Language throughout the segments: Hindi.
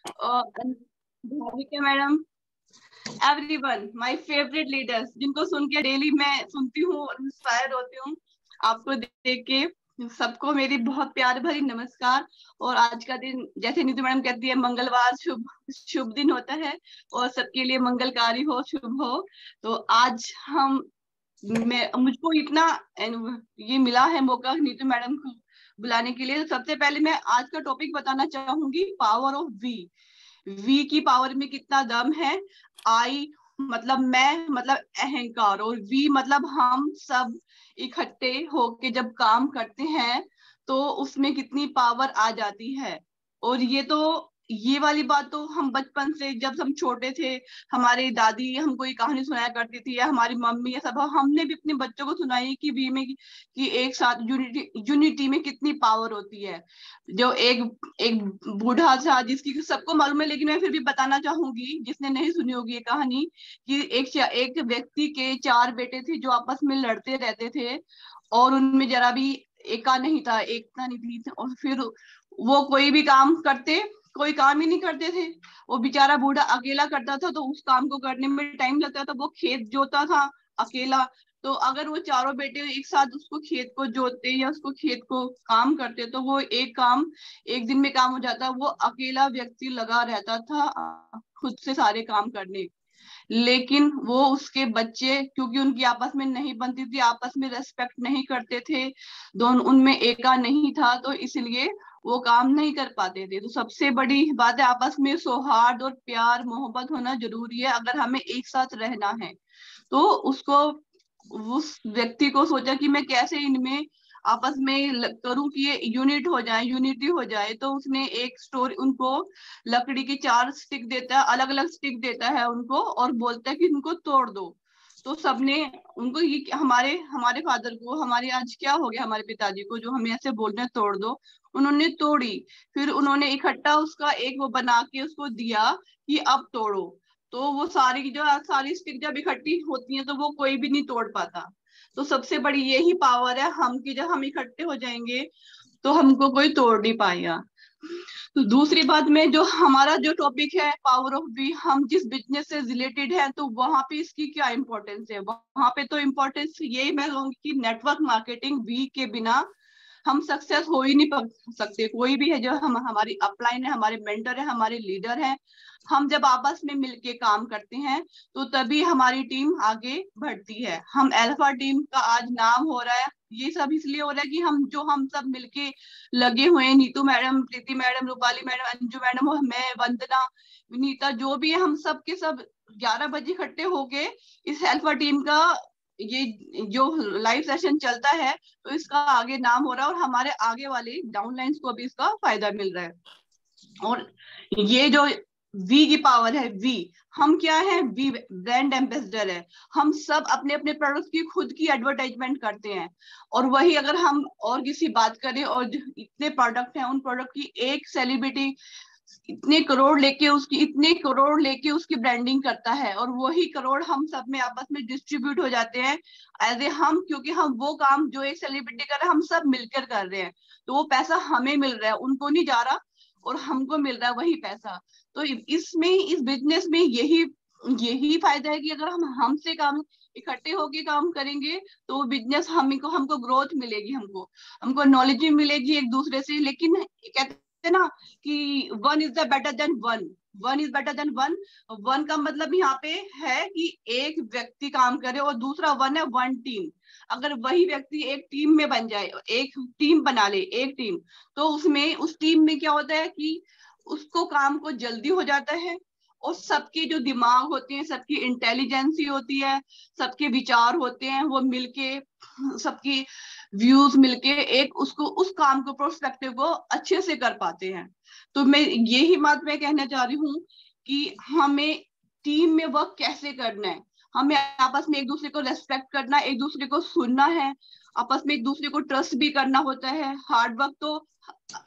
Bhavika madam, everyone, my favourite leaders, जिनको सुन के डेली मैं सुनती हूँ और इंस्पायर होती हूँ आपको देख के। सबको मेरी बहुत प्यार भरी नमस्कार। और आज का दिन, जैसे नीतू मैडम कहती है, मंगलवार शुभ शुभ दिन होता है और सबके लिए मंगलकारी हो, शुभ हो। तो आज मैं मुझको इतना ये मिला है मौका नीतू मैडम को बुलाने के लिए। तो सबसे पहले मैं आज का टॉपिक बताना चाहूंगी, पावर ऑफ वी। वी की पावर में कितना दम है। आई मतलब मैं, मतलब अहंकार, और वी मतलब हम सब इकट्ठे होके जब काम करते हैं तो उसमें कितनी पावर आ जाती है। और ये वाली बात तो हम बचपन से, जब हम छोटे थे, हमारी दादी हमको ये कहानी सुनाया करती थी, या हमारी मम्मी, या सब हमने भी अपने बच्चों को सुनाई कि वी में कि एक साथ यूनिटी में कितनी पावर होती है। जो एक एक बूढ़ा था जिसकी सबको मालूम है, लेकिन मैं फिर भी बताना चाहूंगी जिसने नहीं सुनी होगी ये कहानी, कि एक व्यक्ति के चार बेटे थे जो आपस में लड़ते रहते थे, और उनमें जरा भी एका नहीं था, एकता नहीं थी। और फिर वो कोई काम ही नहीं करते थे। वो बेचारा बूढ़ा अकेला करता था, तो उस काम को करने में टाइम लगता था। वो खेत जोता था अकेला। तो अगर वो चारों बेटे एक साथ उसको खेत को जोतते या उसको खेत को काम करते, तो वो एक काम एक दिन में काम हो जाता। वो अकेला व्यक्ति लगा रहता था खुद से सारे काम करने। लेकिन वो उसके बच्चे, क्योंकि उनकी आपस में नहीं बनती थी, आपस में रेस्पेक्ट नहीं करते थे, दोनों उनमें एका नहीं था, तो इसलिए वो काम नहीं कर पाते थे। तो सबसे बड़ी बात है, आपस में सौहार्द और प्यार मोहब्बत होना जरूरी है अगर हमें एक साथ रहना है। तो उसको उस व्यक्ति को सोचा कि मैं कैसे इनमें आपस में करूं कि ये यूनिट हो जाए, यूनिटी हो जाए। तो उसने एक स्टोरी उनको, लकड़ी की चार स्टिक देता है, अलग अलग स्टिक देता है उनको, और बोलता है कि इनको तोड़ दो। तो सबने उनको, ये हमारे हमारे फादर को, हमारे आज क्या हो गया, हमारे पिताजी को जो हमें ऐसे बोल रहे हैं तोड़ दो, उन्होंने तोड़ी। फिर उन्होंने इकट्ठा उसका एक वो बना के उसको दिया कि अब तोड़ो। तो वो सारी स्टिक जब इकट्ठी होती हैं तो वो कोई भी नहीं तोड़ पाता। तो सबसे बड़ी यही पावर है हम की, जब हम इकट्ठे हो जाएंगे तो हमको कोई तोड़ नहीं पाएगा। तो दूसरी बात में, जो हमारा जो टॉपिक है पावर ऑफ बी, हम जिस बिजनेस से रिलेटेड है, तो वहां पे इसकी क्या इंपॉर्टेंस है। वहां पे तो इम्पोर्टेंस यही मैं कहूंगी कि नेटवर्क मार्केटिंग वी के बिना हम सक्सेस हो ही नहीं सकते। कोई भी है, जो हम हमारी अपलाइन है, हमारे मेंटर है, हमारे लीडर है, हम जब आपस में मिलके काम करते हैं तो तभी हमारी टीम आगे बढ़ती है। हम अल्फा टीम का आज नाम हो रहा है, ये सब इसलिए हो रहा है कि हम सब मिलके लगे हुए हैं। Neetu madam, Preeti madam, Rupali madam, Anju madam, मैं, वंदना, विनीता, जो भी है, हम सब के सब 11 बजे इकट्ठे होके इस अल्फा टीम का ये जो लाइव सेशन चलता है, तो इसका आगे नाम हो रहा है, और हमारे आगे वाले डाउनलाइंस को भी इसका फायदा मिल रहा है। और ये जो वी की पावर है, वी, हम क्या है, वी ब्रांड एम्बेसडर है। हम सब अपने अपने प्रोडक्ट की खुद की एडवर्टाइजमेंट करते हैं। और वही अगर हम और किसी बात करें, और इतने प्रोडक्ट हैं, उन प्रोडक्ट की एक सेलिब्रिटी इतने करोड़ लेके उसकी ब्रांडिंग करता है, और वही करोड़ हम सब में आपस में डिस्ट्रीब्यूट हो जाते हैं एज ए हम, क्योंकि हम वो काम जो एक सेलिब्रिटी कर रहे हैं हम सब मिलकर कर रहे हैं। तो वो पैसा हमें मिल रहा है, उनको नहीं जा रहा, और हमको मिल रहा है वही पैसा। तो इसमें, इस बिजनेस में यही यही फायदा है कि अगर हम हमसे काम इकट्ठे होके काम करेंगे तो बिजनेस हमको हमको ग्रोथ मिलेगी, हमको हमको नॉलेज भी मिलेगी एक दूसरे से। लेकिन कहते हैं ना कि one is the better than one, one is better than one. One का मतलब यहाँ पे है कि एक व्यक्ति काम करे, और दूसरा वन है वन टीम। अगर वही व्यक्ति एक टीम में बन जाए, एक टीम बना ले, एक टीम, तो उसमें उस टीम में क्या होता है कि उसको काम को जल्दी हो जाता है। और सबके जो दिमाग होते हैं, सबकी इंटेलिजेंसी होती है, सबके विचार होते हैं, वो मिलके, सबकी व्यूज मिलके एक उसको उस काम को, प्रोस्पेक्टिव को अच्छे से कर पाते हैं। तो मैं यही बात मैं कहना चाह रही हूँ कि हमें टीम में वर्क कैसे करना है। हमें आपस में एक दूसरे को रेस्पेक्ट करना, एक दूसरे को सुनना है, आपस में एक दूसरे को ट्रस्ट भी करना होता है। हार्ड वर्क तो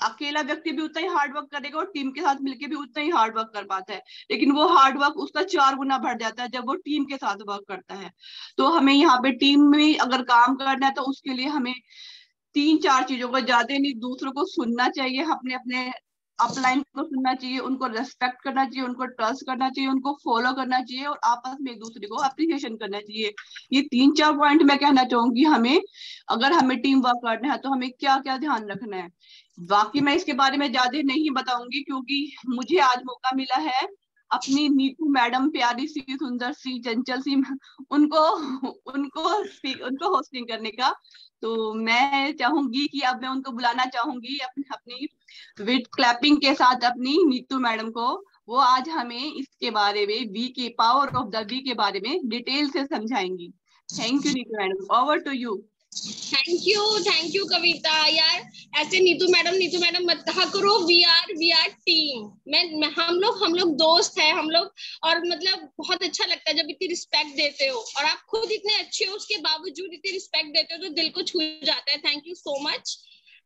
अकेला व्यक्ति भी उतना ही हार्ड वर्क करेगा, और टीम के साथ मिलकर भी उतना ही हार्ड वर्क कर पाता है। लेकिन वो हार्ड वर्क उसका 4 गुना बढ़ जाता है जब वो टीम के साथ वर्क करता है। तो हमें यहाँ पे टीम में अगर काम करना है तो उसके लिए हमें 3-4 चीजों को, ज्यादा नहीं, दूसरों को सुनना चाहिए, अपने अपने अपलाइन को सुनना चाहिए, उनको रेस्पेक्ट करना चाहिए, उनको ट्रस्ट करना चाहिए, उनको फॉलो करना चाहिए और आपस में एक दूसरे को अप्रिसिएशन करना चाहिए। ये 3-4 पॉइंट मैं कहना चाहूंगी हमें, अगर हमें टीम वर्क करना है तो हमें क्या क्या ध्यान रखना है। बाकी मैं इसके बारे में ज्यादा नहीं बताऊंगी क्योंकि मुझे आज मौका मिला है अपनी नीतू मैडम, प्यारी सी, सुंदर सी, चंचल सी, उनको उनको होस्टिंग करने का। तो मैं चाहूंगी कि अब मैं उनको बुलाना चाहूंगी अपनी विद क्लैपिंग के साथ, अपनी नीतू मैडम को। वो आज हमें इसके बारे में, वी के पावर ऑफ द वी के बारे में डिटेल से समझाएंगी। Thank you Neetu madam, over to you. Thank you Kavita. यार ऐसे नीतू मैडम मत कहा करो, वी आर टीम। हम लोग दोस्त है हम लोग। और मतलब बहुत अच्छा लगता है जब इतनी रिस्पेक्ट देते हो, और आप खुद इतने अच्छे हो उसके बावजूद इतनी रिस्पेक्ट देते हो तो दिल को छू जाता है। Thank you so much.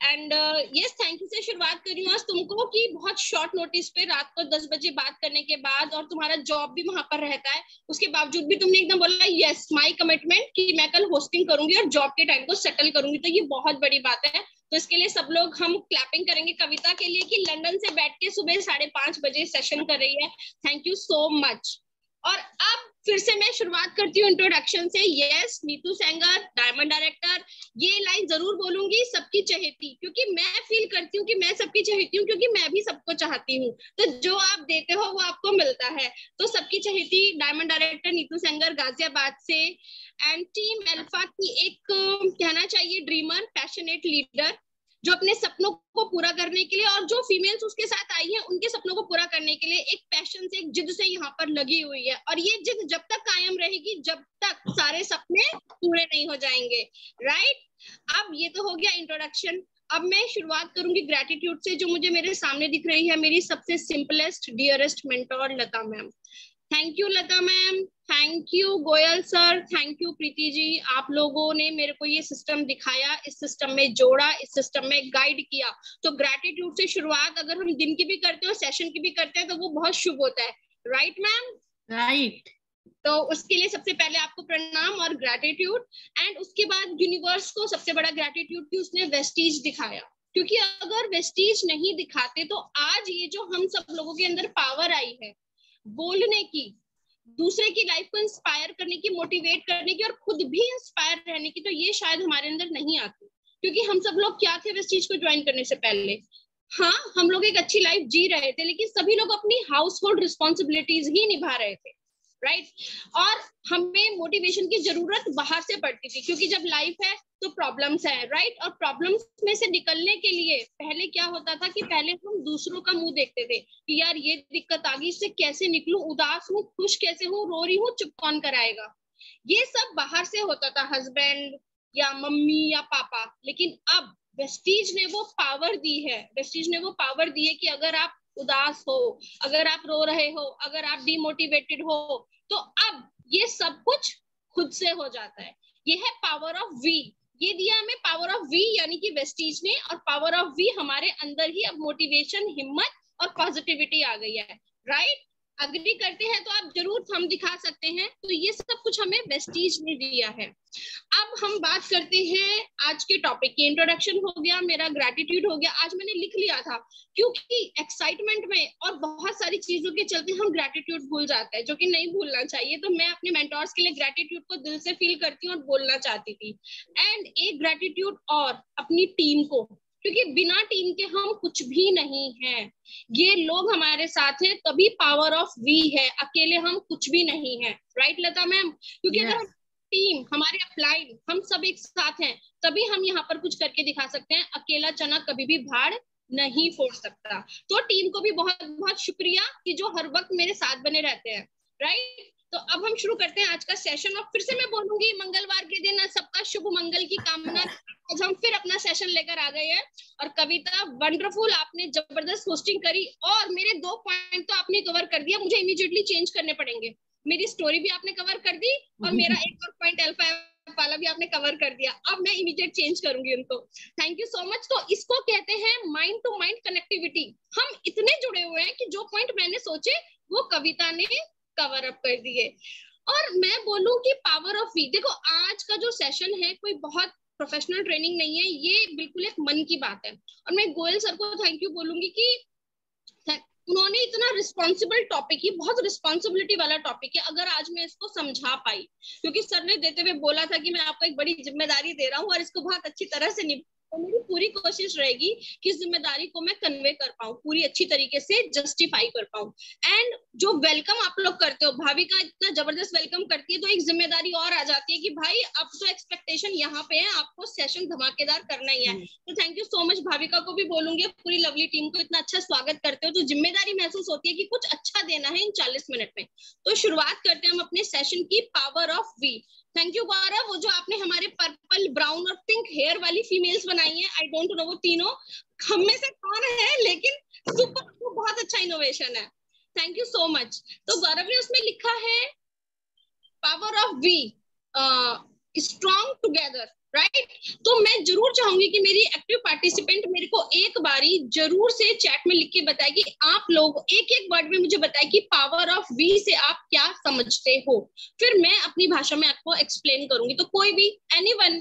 And yes, thank you से शुरुआत कर रही हूँ आज तुमको कि बहुत शॉर्ट नोटिस पे रात को 10 बजे बात करने के बाद, और तुम्हारा जॉब भी वहां पर रहता है, उसके बावजूद भी तुमने एकदम बोला यस माय कमिटमेंट कि मैं कल होस्टिंग करूंगी और जॉब के टाइम को सेटल करूंगी। तो ये बहुत बड़ी बात है। तो इसके लिए सब लोग हम क्लैपिंग करेंगे कविता के लिए कि लंदन से बैठ के सुबह 5:30 बजे सेशन कर रही है। Thank you so much. और अब फिर से मैं शुरुआत करती हूँ इंट्रोडक्शन से। Yes, Neetu Sengar, diamond director. ये लाइन जरूर बोलूंगी, सबकी चहेती, क्योंकि मैं फील करती हूँ कि मैं सबकी चहेती हूँ, क्योंकि मैं भी सबको चाहती हूँ। तो जो आप देते हो वो आपको मिलता है। तो सबकी चहेती डायमंड डायरेक्टर नीतू सेंगर, गाजियाबाद से। एंड टीम अल्फा की एक कहना चाहिए ड्रीमर, पैशनेट लीडर, जो अपने सपनों को पूरा करने के लिए, और जो फीमेल्स उसके साथ आई हैं उनके सपनों को पूरा करने के लिए एक पैशन से, एक जिद से यहाँ पर लगी हुई है। और ये जिद जब तक कायम रहेगी जब तक सारे सपने पूरे नहीं हो जाएंगे। राइट। अब ये तो हो गया इंट्रोडक्शन। अब मैं शुरुआत करूंगी ग्रेटिट्यूड से, जो मुझे मेरे सामने दिख रही है मेरी सबसे simplest dearest mentor Lata ma'am. Thank you Lata ma'am, thank you Goyal sir, thank you Preeti ji. आप लोगों ने मेरे को ये सिस्टम दिखाया, इस सिस्टम में जोड़ा, इस सिस्टम में गाइड किया। तो ग्रेटिट्यूड से शुरुआत अगर हम दिन की भी करते हैं और सेशन की भी करते हैं तो वो बहुत शुभ होता है। Right ma'am? राइट। तो उसके लिए सबसे पहले आपको प्रणाम और ग्रेटिट्यूड। एंड उसके बाद यूनिवर्स को सबसे बड़ा ग्रेटिट्यूड कि उसने वेस्टीज दिखाया, क्योंकि अगर वेस्टीज नहीं दिखाते तो आज ये जो हम सब लोगों के अंदर पावर आई है बोलने की, दूसरे की लाइफ को इंस्पायर करने की, मोटिवेट करने की और खुद भी इंस्पायर रहने की, तो ये शायद हमारे अंदर नहीं आती। क्योंकि हम सब लोग क्या थे वेस्टीज को ज्वाइन करने से पहले? हाँ, हम लोग एक अच्छी लाइफ जी रहे थे, लेकिन सभी लोग अपनी हाउस होल्ड रिस्पॉन्सिबिलिटीज ही निभा रहे थे। राइट। और हमें मोटिवेशन की जरूरत बाहर से पड़ती थी, क्योंकि जब लाइफ है तो प्रॉब्लम्स है। राइट। और प्रॉब्लम्स में से निकलने के लिए पहले क्या होता था कि पहले हम दूसरों का मुंह देखते थे कि यार ये दिक्कत आ गई, इससे कैसे निकलूं, उदास हूँ, खुश कैसे हूँ, रो रही हूँ, चुप कौन कराएगा। ये सब बाहर से होता था, हस्बैंड या मम्मी या पापा। लेकिन अब वेस्टीज ने वो पावर दी है, वेस्टीज ने वो पावर दी है कि अगर आप उदास हो, अगर आप रो रहे हो, अगर आप डिमोटिवेटेड हो, तो अब ये सब कुछ खुद से हो जाता है। ये है पावर ऑफ वी। ये दिया हमें पावर ऑफ वी, यानी कि वेस्टीज ने। और पावर ऑफ वी हमारे अंदर ही अब मोटिवेशन, हिम्मत और पॉजिटिविटी आ गई है। राइट। अग्री करते हैं तो आप जरूर हम दिखा सकते हैं। तो ये सब कुछ हमें वेस्टीज ने दिया है। अब हम बात करते हैं आज के टॉपिक की। इंट्रोडक्शन हो गया मेरा, ग्रेटिट्यूड हो गया। आज मैंने लिख लिया था, क्योंकि एक्साइटमेंट में और बहुत सारी चीजों के चलते हम ग्रेटिट्यूड भूल जाते हैं, जो कि नहीं भूलना चाहिए। तो मैं अपने मेंटोर्स के लिए ग्रेटिट्यूड को दिल से फील करती हूँ और बोलना चाहती थी। एंड एक ग्रेटिट्यूड और अपनी टीम को, क्योंकि बिना टीम के हम कुछ भी नहीं है। ये लोग हमारे साथ हैं तभी पावर ऑफ वी है, अकेले हम कुछ भी नहीं है। राइट लता मैम? क्योंकि अगर हम टीम, हमारे अपलाइन, हम सब एक साथ हैं, तभी हम यहाँ पर कुछ करके दिखा सकते हैं। अकेला चना कभी भी भाड़ नहीं फोड़ सकता। तो टीम को भी बहुत बहुत शुक्रिया कि जो हर वक्त मेरे साथ बने रहते हैं। राइट। तो अब हम शुरू करते हैं आज का सेशन। और फिर से मैं बोलूंगी मंगलवार के दिन सबका शुभ मंगल की कामना। आज हम फिर अपना सेशन लेकर आ गए हैं। और कविता वंडरफुल, आपने जबरदस्त होस्टिंग करी। और मेरे 2 पॉइंट तो आपने कवर कर दिया, मुझे इमीडिएटली चेंज करने पड़ेंगे। मेरी स्टोरी भी आपने कवर कर दी और मेरा एक और पॉइंट अल्फा वाला भी आपने कवर कर दिया। अब मैं इमीडिएट चेंज करूंगी उनको। Thank you so much. तो इसको कहते हैं माइंड टू माइंड कनेक्टिविटी। हम इतने जुड़े हुए हैं कि जो पॉइंट मैंने सोचे वो कविता ने कवर अप कर दिए। और मैं बोलूं कि पावर ऑफ वी, देखो आज का जो सेशन है कोई बहुत प्रोफेशनल ट्रेनिंग नहीं है, ये बिल्कुल एक मन की बात है। और मैं गोयल सर को थैंक यू बोलूंगी कि उन्होंने इतना रिस्पॉन्सिबल टॉपिक, ये बहुत रिस्पॉन्सिबिलिटी वाला टॉपिक है, अगर आज मैं इसको समझा पाई, क्योंकि सर ने देते हुए बोला था कि मैं आपको एक बड़ी जिम्मेदारी दे रहा हूँ और इसको बहुत अच्छी तरह से तो मेरी पूरी कोशिश रहेगी कि इस जिम्मेदारी को मैं कन्वे कर पाऊँ, पूरी अच्छी तरीके से जस्टिफाई कर पाऊँ। एंड जो वेलकम आप लोग करते हो, भाविका इतना जबरदस्त वेलकम करती है, तो एक जिम्मेदारी और आ जाती है कि भाई अब तो एक्सपेक्टेशन यहाँ पे है, आपको सेशन धमाकेदार करना ही है। तो thank you so much, Bhavika को भी बोलूंगी, पूरी लवली टीम को इतना अच्छा स्वागत करते हो, तो जिम्मेदारी महसूस होती है कि कुछ अच्छा देना है इन 40 मिनट में। तो शुरुआत करते हैं हम अपने सेशन की, power of we. Thank you Gaurav, वो जो आपने हमारे पर्पल, ब्राउन और पिंक हेयर वाली फीमेल्स बनाई है, आई डोंट नो वो तीनों हम में से कौन है, लेकिन सुपर, बहुत अच्छा इनोवेशन है, थैंक यू सो मच। तो गौरव ने उसमें लिखा है power of we, strong together, right. तो मैं जरूर चाहूंगी कि मेरी एक्टिव पार्टिसिपेंट मेरे को एक बारी जरूर से चैट में लिख के बताए कि आप लोग एक एक वर्ड में मुझे बताए कि पावर ऑफ वी से आप क्या समझते हो, फिर मैं अपनी भाषा में आपको एक्सप्लेन करूंगी। तो कोई भी, एनीवन,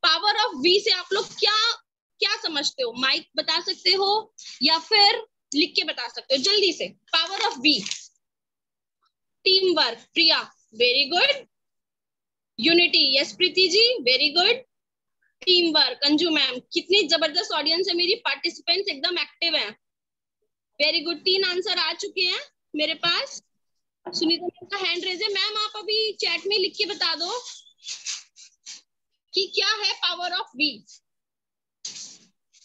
पावर ऑफ वी से आप लोग क्या क्या समझते हो, माइक बता सकते हो या फिर लिख के बता सकते हो जल्दी से। Power of we, team work, Priya, very good. Unity, yes Preeti ji, very good. Team work, Anju ma'am, कितनी जबरदस्त ऑडियंस है मेरी, पार्टिसिपेंट्स एकदम एक्टिव हैं, वेरी गुड। 3 आंसर आ चुके हैं मेरे पास। सुनीता मैम का हैंड रेज है, मैम आप अभी चैट में लिख के बता दो कि क्या है पावर ऑफ वी।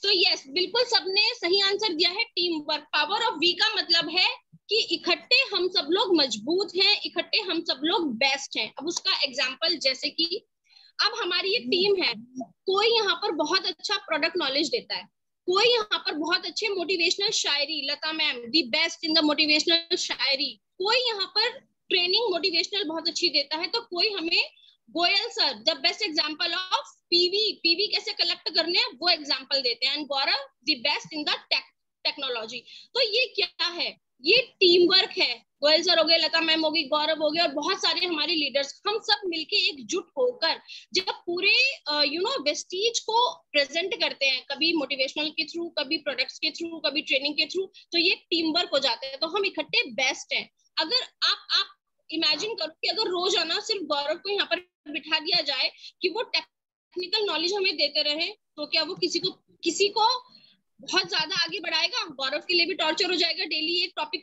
तो यस, बिल्कुल सबने सही आंसर दिया है, team work. Power of we का मतलब है कि इकट्ठे हम सब लोग मजबूत हैं, इकट्ठे हम सब लोग बेस्ट हैं। अब उसका एग्जांपल, जैसे कि अब हमारी एक टीम है, कोई यहाँ पर बहुत अच्छा प्रोडक्ट नॉलेज देता है, कोई यहाँ पर बहुत अच्छे मोटिवेशनल शायरी, Lata ma'am the best in the motivational shayari, कोई यहाँ पर ट्रेनिंग मोटिवेशनल बहुत अच्छी देता है, तो कोई हमें Goyal sir the best example of PV कैसे कलेक्ट करने हैं वो एग्जांपल देते हैं, and Gaurav the best in the technology. तो ये क्या है, ये टीम वर्क है। गोयल सर हो गए, लता मैम हो गई, गौरव हो गए और बहुत सारे हमारे लीडर्स, हम सब मिलके एकजुट होकर जब पूरे वेस्टीज को प्रेजेंट करते हैं, कभी मोटिवेशनल के थ्रू, कभी प्रोडक्ट्स के थ्रू, कभी ट्रेनिंग के थ्रू, तो ये टीम वर्क हो जाते हैं, तो हम इकट्ठे बेस्ट हैं। अगर आप इमेजिन करो कि अगर रोजाना सिर्फ गौरव को यहाँ पर बिठा दिया जाए कि वो टेक्निकल नॉलेज हमें देते रहे, तो क्या वो किसी को बहुत ज्यादा आगे बढ़ाएगा? गौरव के लिए भी टॉर्चर हो जाएगा, डेली एक टॉपिक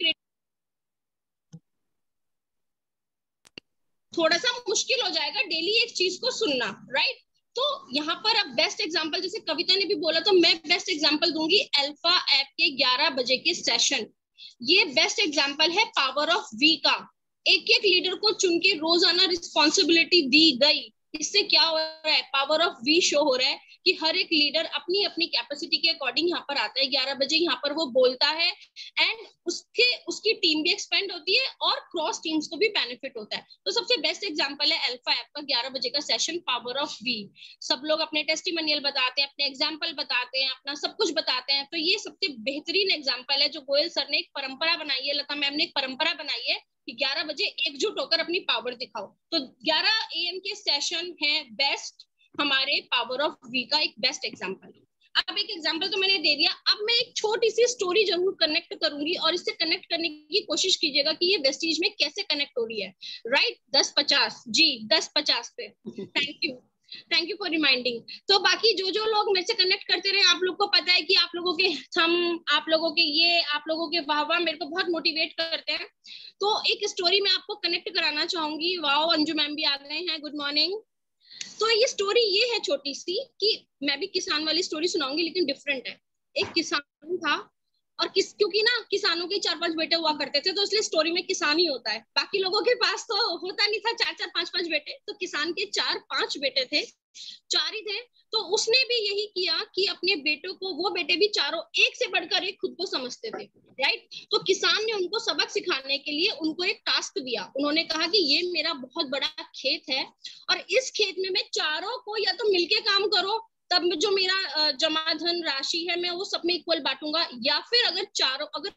थोड़ा सा मुश्किल हो जाएगा, डेली एक चीज को सुनना, राइट। तो यहाँ पर अब बेस्ट एग्जांपल, जैसे कविता ने भी बोला, तो मैं बेस्ट एग्जांपल दूंगी अल्फा ऐप के 11 बजे के सेशन। ये बेस्ट एग्जांपल है पावर ऑफ वी का। एक एक लीडर को चुन के रोजाना रिस्पॉन्सिबिलिटी दी गई, इससे क्या हो रहा है, पावर ऑफ वी शो हो रहा है कि हर एक लीडर अपनी अपनी कैपेसिटी के अकॉर्डिंग यहाँ पर आता है, 11 बजे यहाँ पर वो बोलता है, एंड उसकी टीम भी एक्सपेंड होती है और क्रॉस टीम्स को भी बेनिफिट होता है। तो सबसे बेस्ट एग्जांपल है अल्फा ऐप का 11 बजे का सेशन, पावर ऑफ वी। सब लोग अपने टेस्टिमोनियल बताते हैं, अपने एग्जाम्पल बताते हैं, अपना सब कुछ बताते हैं, तो ये सबसे बेहतरीन एग्जाम्पल है जो गोयल सर ने एक परंपरा बनाई है, लता मैम ने एक परंपरा बनाई है कि 11 बजे एकजुट होकर अपनी पावर दिखाओ। तो 11 AM के सेशन है बेस्ट, हमारे पावर ऑफ वी का एक बेस्ट एग्जांपल। अब एक एग्जांपल तो मैंने दे दिया, अब मैं एक छोटी सी स्टोरी जरूर कनेक्ट करूंगी और इससे कनेक्ट करने की कोशिश कीजिएगा कि ये वेस्टीज में कैसे कनेक्ट हो रही है, राइट। 10-50 जी, 10-50 पे, थैंक यू फॉर रिमाइंडिंग। तो बाकी जो लोग मेरे से कनेक्ट करते रहे, आप लोग को पता है कि आप लोगों के थम, आप लोगों के ये, आप लोगों के वाह मेरे को बहुत मोटिवेट करते हैं। तो एक स्टोरी मैं आपको कनेक्ट कराना चाहूंगी। वाओ, अंजू मैम भी आ गए हैं, गुड मॉर्निंग। तो ये स्टोरी ये है छोटी सी, कि मैं भी किसान वाली स्टोरी सुनाऊंगी लेकिन डिफरेंट है। एक किसान था और क्योंकि ना किसानों के 4-5 बेटे हुआ करते थे, तो इसलिए स्टोरी में किसान ही होता है, बाकी लोगों के पास तो होता नहीं था 4-4, 5-5 बेटे। तो किसान के 4-5 बेटे थे, 4 ही थे। तो उसने भी यही किया कि अपने बेटों को, वो बेटे भी चारों एक से बढ़कर एक खुद को समझते थे, राइट। तो किसान ने उनको सबक सिखाने के लिए उनको एक टास्क दिया। उन्होंने कहा कि ये मेरा बहुत बड़ा खेत है और इस खेत में मैं चारों को या तो मिलके काम करो तब जो मेरा जमा धन राशि है मैं वो सब में इक्वल बांटूंगा, या फिर अगर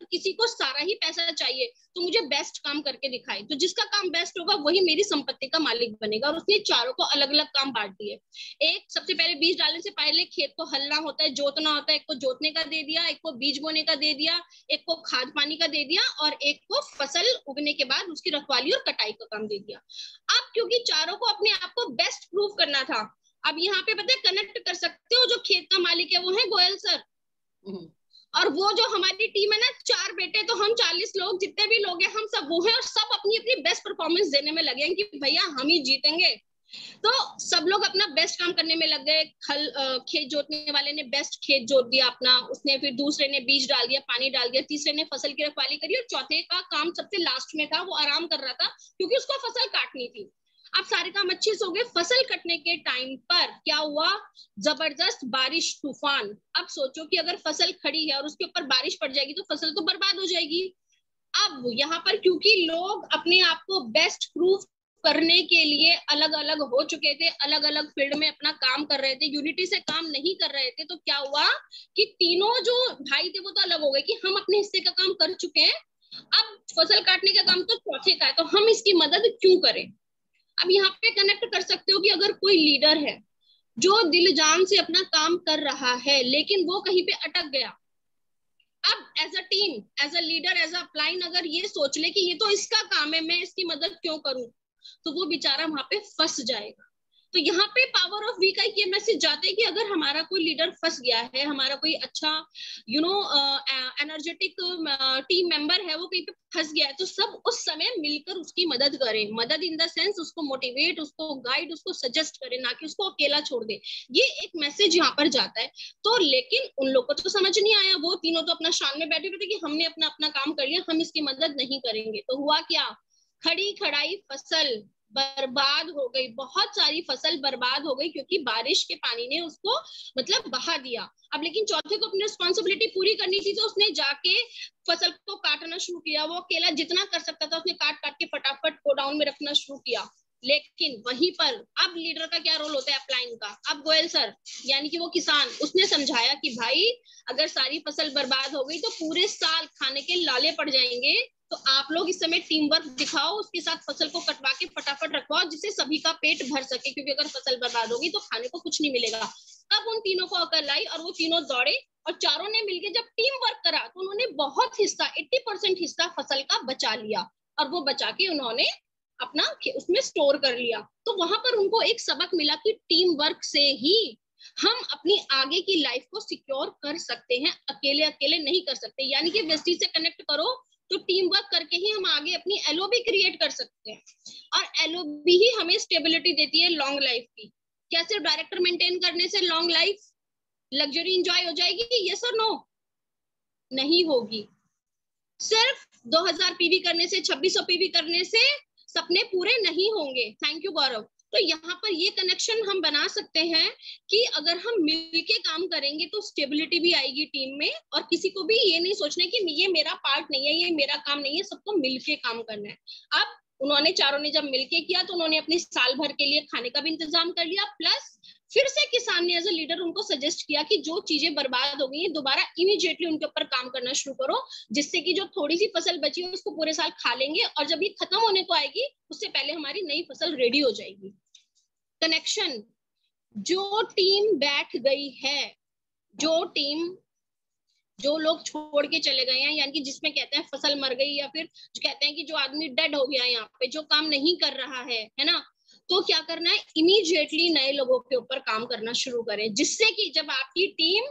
किसी को सारा ही पैसा चाहिए तो मुझे बेस्ट काम करके दिखाए, तो जिसका काम बेस्ट होगा वही मेरी संपत्ति का मालिक बनेगा। और उसने चारों को अलग अलग काम बांट दिए। एक, सबसे पहले बीज डालने से पहले खेत को हलना होता है, जोतना होता है, एक को जोतने का दे दिया, एक को बीज बोने का दे दिया, एक को खाद पानी का दे दिया, और एक को फसल उगने के बाद उसकी रखवाली और कटाई का काम दे दिया। अब क्योंकि चारों को अपने आप को बेस्ट प्रूव करना था, अब यहाँ पे पता है कनेक्ट कर सकते हो, जो खेत का मालिक है वो है गोयल सर, और वो जो हमारी टीम है ना, 4 बेटे, तो हम 40 लोग, जितने भी लोग हैं हम सब वो हैं, और सब अपनी अपनी बेस्ट परफॉर्मेंस देने में लगे हैं कि भैया हम ही जीतेंगे। तो सब लोग अपना बेस्ट काम करने में लग गए। खेत जोतने वाले ने बेस्ट खेत जोत दिया अपना, उसने फिर दूसरे ने बीज डाल दिया, पानी डाल दिया, तीसरे ने फसल की रखवाली करी, और चौथे का काम सबसे लास्ट में था, वो आराम कर रहा था क्योंकि उसको फसल काटनी थी। अब सारे काम अच्छे से हो गए। फसल कटने के टाइम पर क्या हुआ, जबरदस्त बारिश, तूफान। अब सोचो कि अगर फसल खड़ी है और उसके ऊपर बारिश पड़ जाएगी तो फसल तो बर्बाद हो जाएगी। अब यहाँ पर क्योंकि लोग अपने आप को बेस्ट प्रूफ करने के लिए अलग अलग हो चुके थे, अलग अलग फील्ड में अपना काम कर रहे थे, यूनिटी से काम नहीं कर रहे थे, तो क्या हुआ कि तीनों जो भाई थे वो तो अलग हो गए कि हम अपने हिस्से का काम कर चुके हैं, अब फसल काटने का काम तो चौथे का है, तो हम इसकी मदद क्यों करें। अब यहाँ पे कनेक्ट कर सकते हो कि अगर कोई लीडर है जो दिल जान से अपना काम कर रहा है लेकिन वो कहीं पे अटक गया, अब as a team, as a leader, as a upline अगर ये सोच ले कि ये तो इसका काम है, मैं इसकी मदद क्यों करूं, तो वो बेचारा वहां पे फंस जाएगा। तो यहाँ पे पावर ऑफ वी का ये मैसेज जाता है कि अगर हमारा कोई लीडर फंस गया है, हमारा कोई अच्छा एनर्जेटिक टीम मेंबर है वो कहीं पे फंस गया है, तो सब उस समय मिलकर उसकी मदद करें। मदद इन द सेंस उसको मोटिवेट, उसको गाइड, उसको सजेस्ट करें, ना कि उसको अकेला छोड़ दे। ये एक मैसेज यहाँ पर जाता है। तो लेकिन उन लोग को तो समझ नहीं आया, वो तीनों तो अपना शान में बैठे हुए थे कि हमने अपना अपना काम कर लिया, हम इसकी मदद नहीं करेंगे। तो हुआ क्या, खड़ी खड़ाई फसल बर्बाद हो गई, बहुत सारी फसल बर्बाद हो गई क्योंकि बारिश के पानी ने उसको मतलब बहा दिया। अब लेकिन चौथे को अपनी रिस्पॉन्सिबिलिटी पूरी करनी थी, तो उसने जाके फसल को काटना शुरू किया। वो अकेला जितना कर सकता था उसने काट काट के फटाफट गोडाउन में रखना शुरू किया। लेकिन वहीं पर अब लीडर का क्या रोल होता है, अपलाइन का। अब गोयल सर यानी कि वो किसान, उसने समझाया कि भाई अगर सारी फसल बर्बाद हो गई तो पूरे साल खाने के लाले पड़ जाएंगे, तो आप लोग इस समय टीम वर्क दिखाओ, उसके साथ फसल को कटवा के फटाफट रखवाओ जिससे सभी का पेट भर सके, क्योंकि अगर फसल बर्बाद होगी तो खाने को कुछ नहीं मिलेगा। तब उन तीनों को अकल आई और वो तीनों दौड़े, और चारों ने मिलकर जब टीम वर्क करा तो उन्होंने बहुत हिस्सा, 80% हिस्सा फसल का बचा लिया, और वो बचा के उन्होंने अपना उसमें स्टोर कर लिया। तो वहां पर उनको एक सबक मिला कि टीम वर्क से ही हम अपनी आगे की लाइफ को सिक्योर कर सकते हैं, अकेले अकेले नहीं कर सकते। यानी कि वेस्टीज से कनेक्ट करो तो टीम वर्क करके ही हम आगे अपनी एलओबी क्रिएट कर सकते हैं, और एलओबी ही हमें स्टेबिलिटी देती है लॉन्ग लाइफ की। क्या सिर्फ डायरेक्टर मेंटेन करने से लॉन्ग लाइफ लग्जरी एंजॉय हो जाएगी? यस और नो? नहीं होगी। सिर्फ 2000 पीवी करने से, 2600 पीवी करने से सपने पूरे नहीं होंगे। थैंक यू गौरव। तो यहाँ पर ये कनेक्शन हम बना सकते हैं कि अगर हम मिलके काम करेंगे तो स्टेबिलिटी भी आएगी टीम में, और किसी को भी ये नहीं सोचना कि ये मेरा पार्ट नहीं है, ये मेरा काम नहीं है, सबको मिलके काम करना है। अब उन्होंने चारों ने जब मिलके किया तो उन्होंने अपनी साल भर के लिए खाने का भी इंतजाम कर लिया, प्लस फिर से किसान ने एज अ लीडर उनको सजेस्ट किया कि जो चीजें बर्बाद हो गई हैं दोबारा इमीडिएटली उनके ऊपर काम करना शुरू करो, जिससे कि जो थोड़ी सी फसल बची है उसको पूरे साल खा लेंगे, और जब ये खत्म होने को आएगी उससे पहले हमारी नई फसल रेडी हो जाएगी। कनेक्शन, जो टीम बैठ गई है, जो टीम, जो लोग छोड़ के चले गए हैं, यानी कि जिसमें कहते हैं फसल मर गई, या फिर जो कहते हैं कि जो आदमी डेड हो गया यहाँ पे, जो काम नहीं कर रहा है ना, तो क्या करना है, इमीडिएटली नए लोगों के ऊपर काम करना शुरू करें, जिससे कि जब आपकी टीम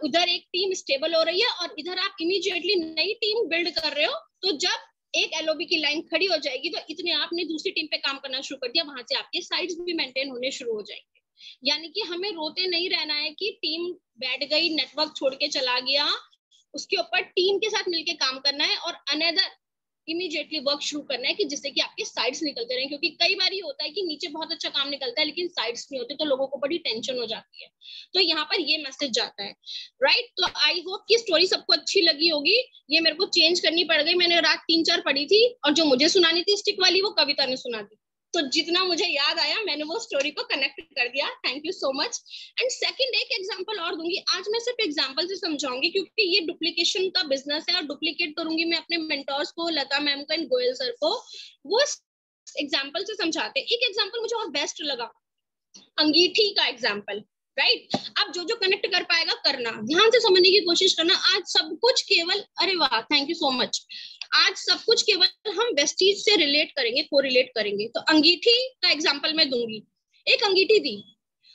उधर एक टीम स्टेबल हो रही है और इधर आप इमीडिएटली नई टीम बिल्ड कर रहे हो, तो जब एक एलओबी की लाइन खड़ी हो जाएगी तो इतने आपने दूसरी टीम पे काम करना शुरू कर दिया, वहां से आपके साइड्स भी मेंटेन होने शुरू हो जाएंगे। यानी कि हमें रोते नहीं रहना है कि टीम बैठ गई, नेटवर्क छोड़ के चला गया, उसके ऊपर टीम के साथ मिलके काम करना है और अनदर इमीडिएटली वर्क शुरू करना है कि जिससे कि आपके साइड्स निकलते रहें। क्योंकि कई बार ये होता है कि नीचे बहुत अच्छा काम निकलता है लेकिन साइड्स नहीं होते, तो लोगों को बड़ी टेंशन हो जाती है। तो यहाँ पर ये मैसेज जाता है, राइट। तो आई होप कि स्टोरी सबको अच्छी लगी होगी। ये मेरे को चेंज करनी पड़ गई, मैंने रात 3-4 पढ़ी थी और जो मुझे सुनानी थी स्टिक वाली वो कविता ने सुना दी। तो जितना मुझे याद आया मैंने वो स्टोरी को कनेक्ट कर दिया। Thank you so much. And second एक एग्जांपल और दूंगी। आज मैं सिर्फ एग्जांपल से समझाऊंगी क्योंकि ये डुप्लीकेशन का बिजनेस है और डुप्लीकेट करूंगी मैं अपने मेंटर्स को, लता मैम को एंड गोयल सर को। वो एग्जांपल से समझाते हैं। एक एग्जांपल मुझे और बेस्ट लगा, अंगीठी का एग्जांपल, राइट। अब जो जो कनेक्ट कर पाएगा करना, ध्यान से समझने की कोशिश करना। आज सब कुछ केवल, अरे वाह थैंक यू सो मच, आज सब कुछ केवल हम वेस्टीज से रिलेट करेंगे, कोरिलेट करेंगे। तो अंगीठी का एग्जांपल मैं दूंगी। एक अंगीठी थी।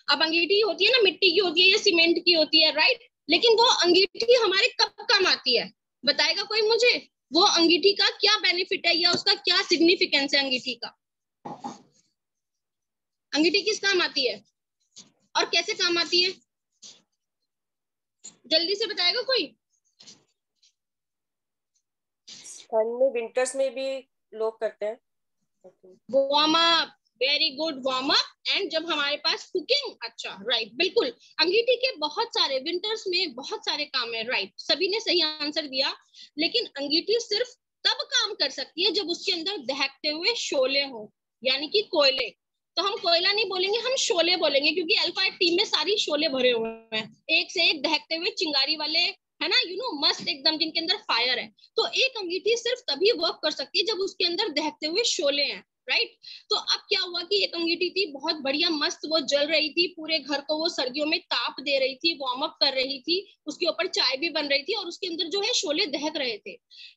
अब अंगीठी होती है ना, मिट्टी की होती है या सीमेंट की होती है, राइट। लेकिन वो अंगीठी हमारे कब काम आती है, बताएगा कोई मुझे? वो अंगीठी का क्या बेनिफिट है या उसका क्या सिग्निफिकेंस है अंगीठी का? अंगीठी किस काम आती है और कैसे काम आती है? जल्दी से बताएगा कोई? ठंड में, विंटर्स में भी लोग करते हैं warm up, very good, warm up. And जब हमारे पास कुकिंग, अच्छा राइट, बिल्कुल। अंगीठी के बहुत सारे विंटर्स में बहुत सारे काम है, राइट, सभी ने सही आंसर दिया। लेकिन अंगीठी सिर्फ तब काम कर सकती है जब उसके अंदर दहकते हुए शोले हो, यानी कि कोयले। तो हम कोयला नहीं बोलेंगे, हम शोले बोलेंगे, क्योंकि अल्फा टीम में सारी शोले भरे हुए हैं, एक से एक दहकते हुए चिंगारी वाले, है ना, मस्त एकदम, जिनके अंदर फायर है। तो एक अंगीठी सिर्फ तभी वर्क कर सकती है जब उसके अंदर दहकते हुए शोले हैं, राइट। तो अब क्या हुआ कि एक अंगीठी थी, बहुत बढ़िया मस्त वो जल रही थी, पूरे घर को वो सर्दियों में ताप दे रही थी, वार्म अप कर रही थी, उसके ऊपर चाय भी बन रही थी और उसके अंदर जो है शोले दहक रहे थे।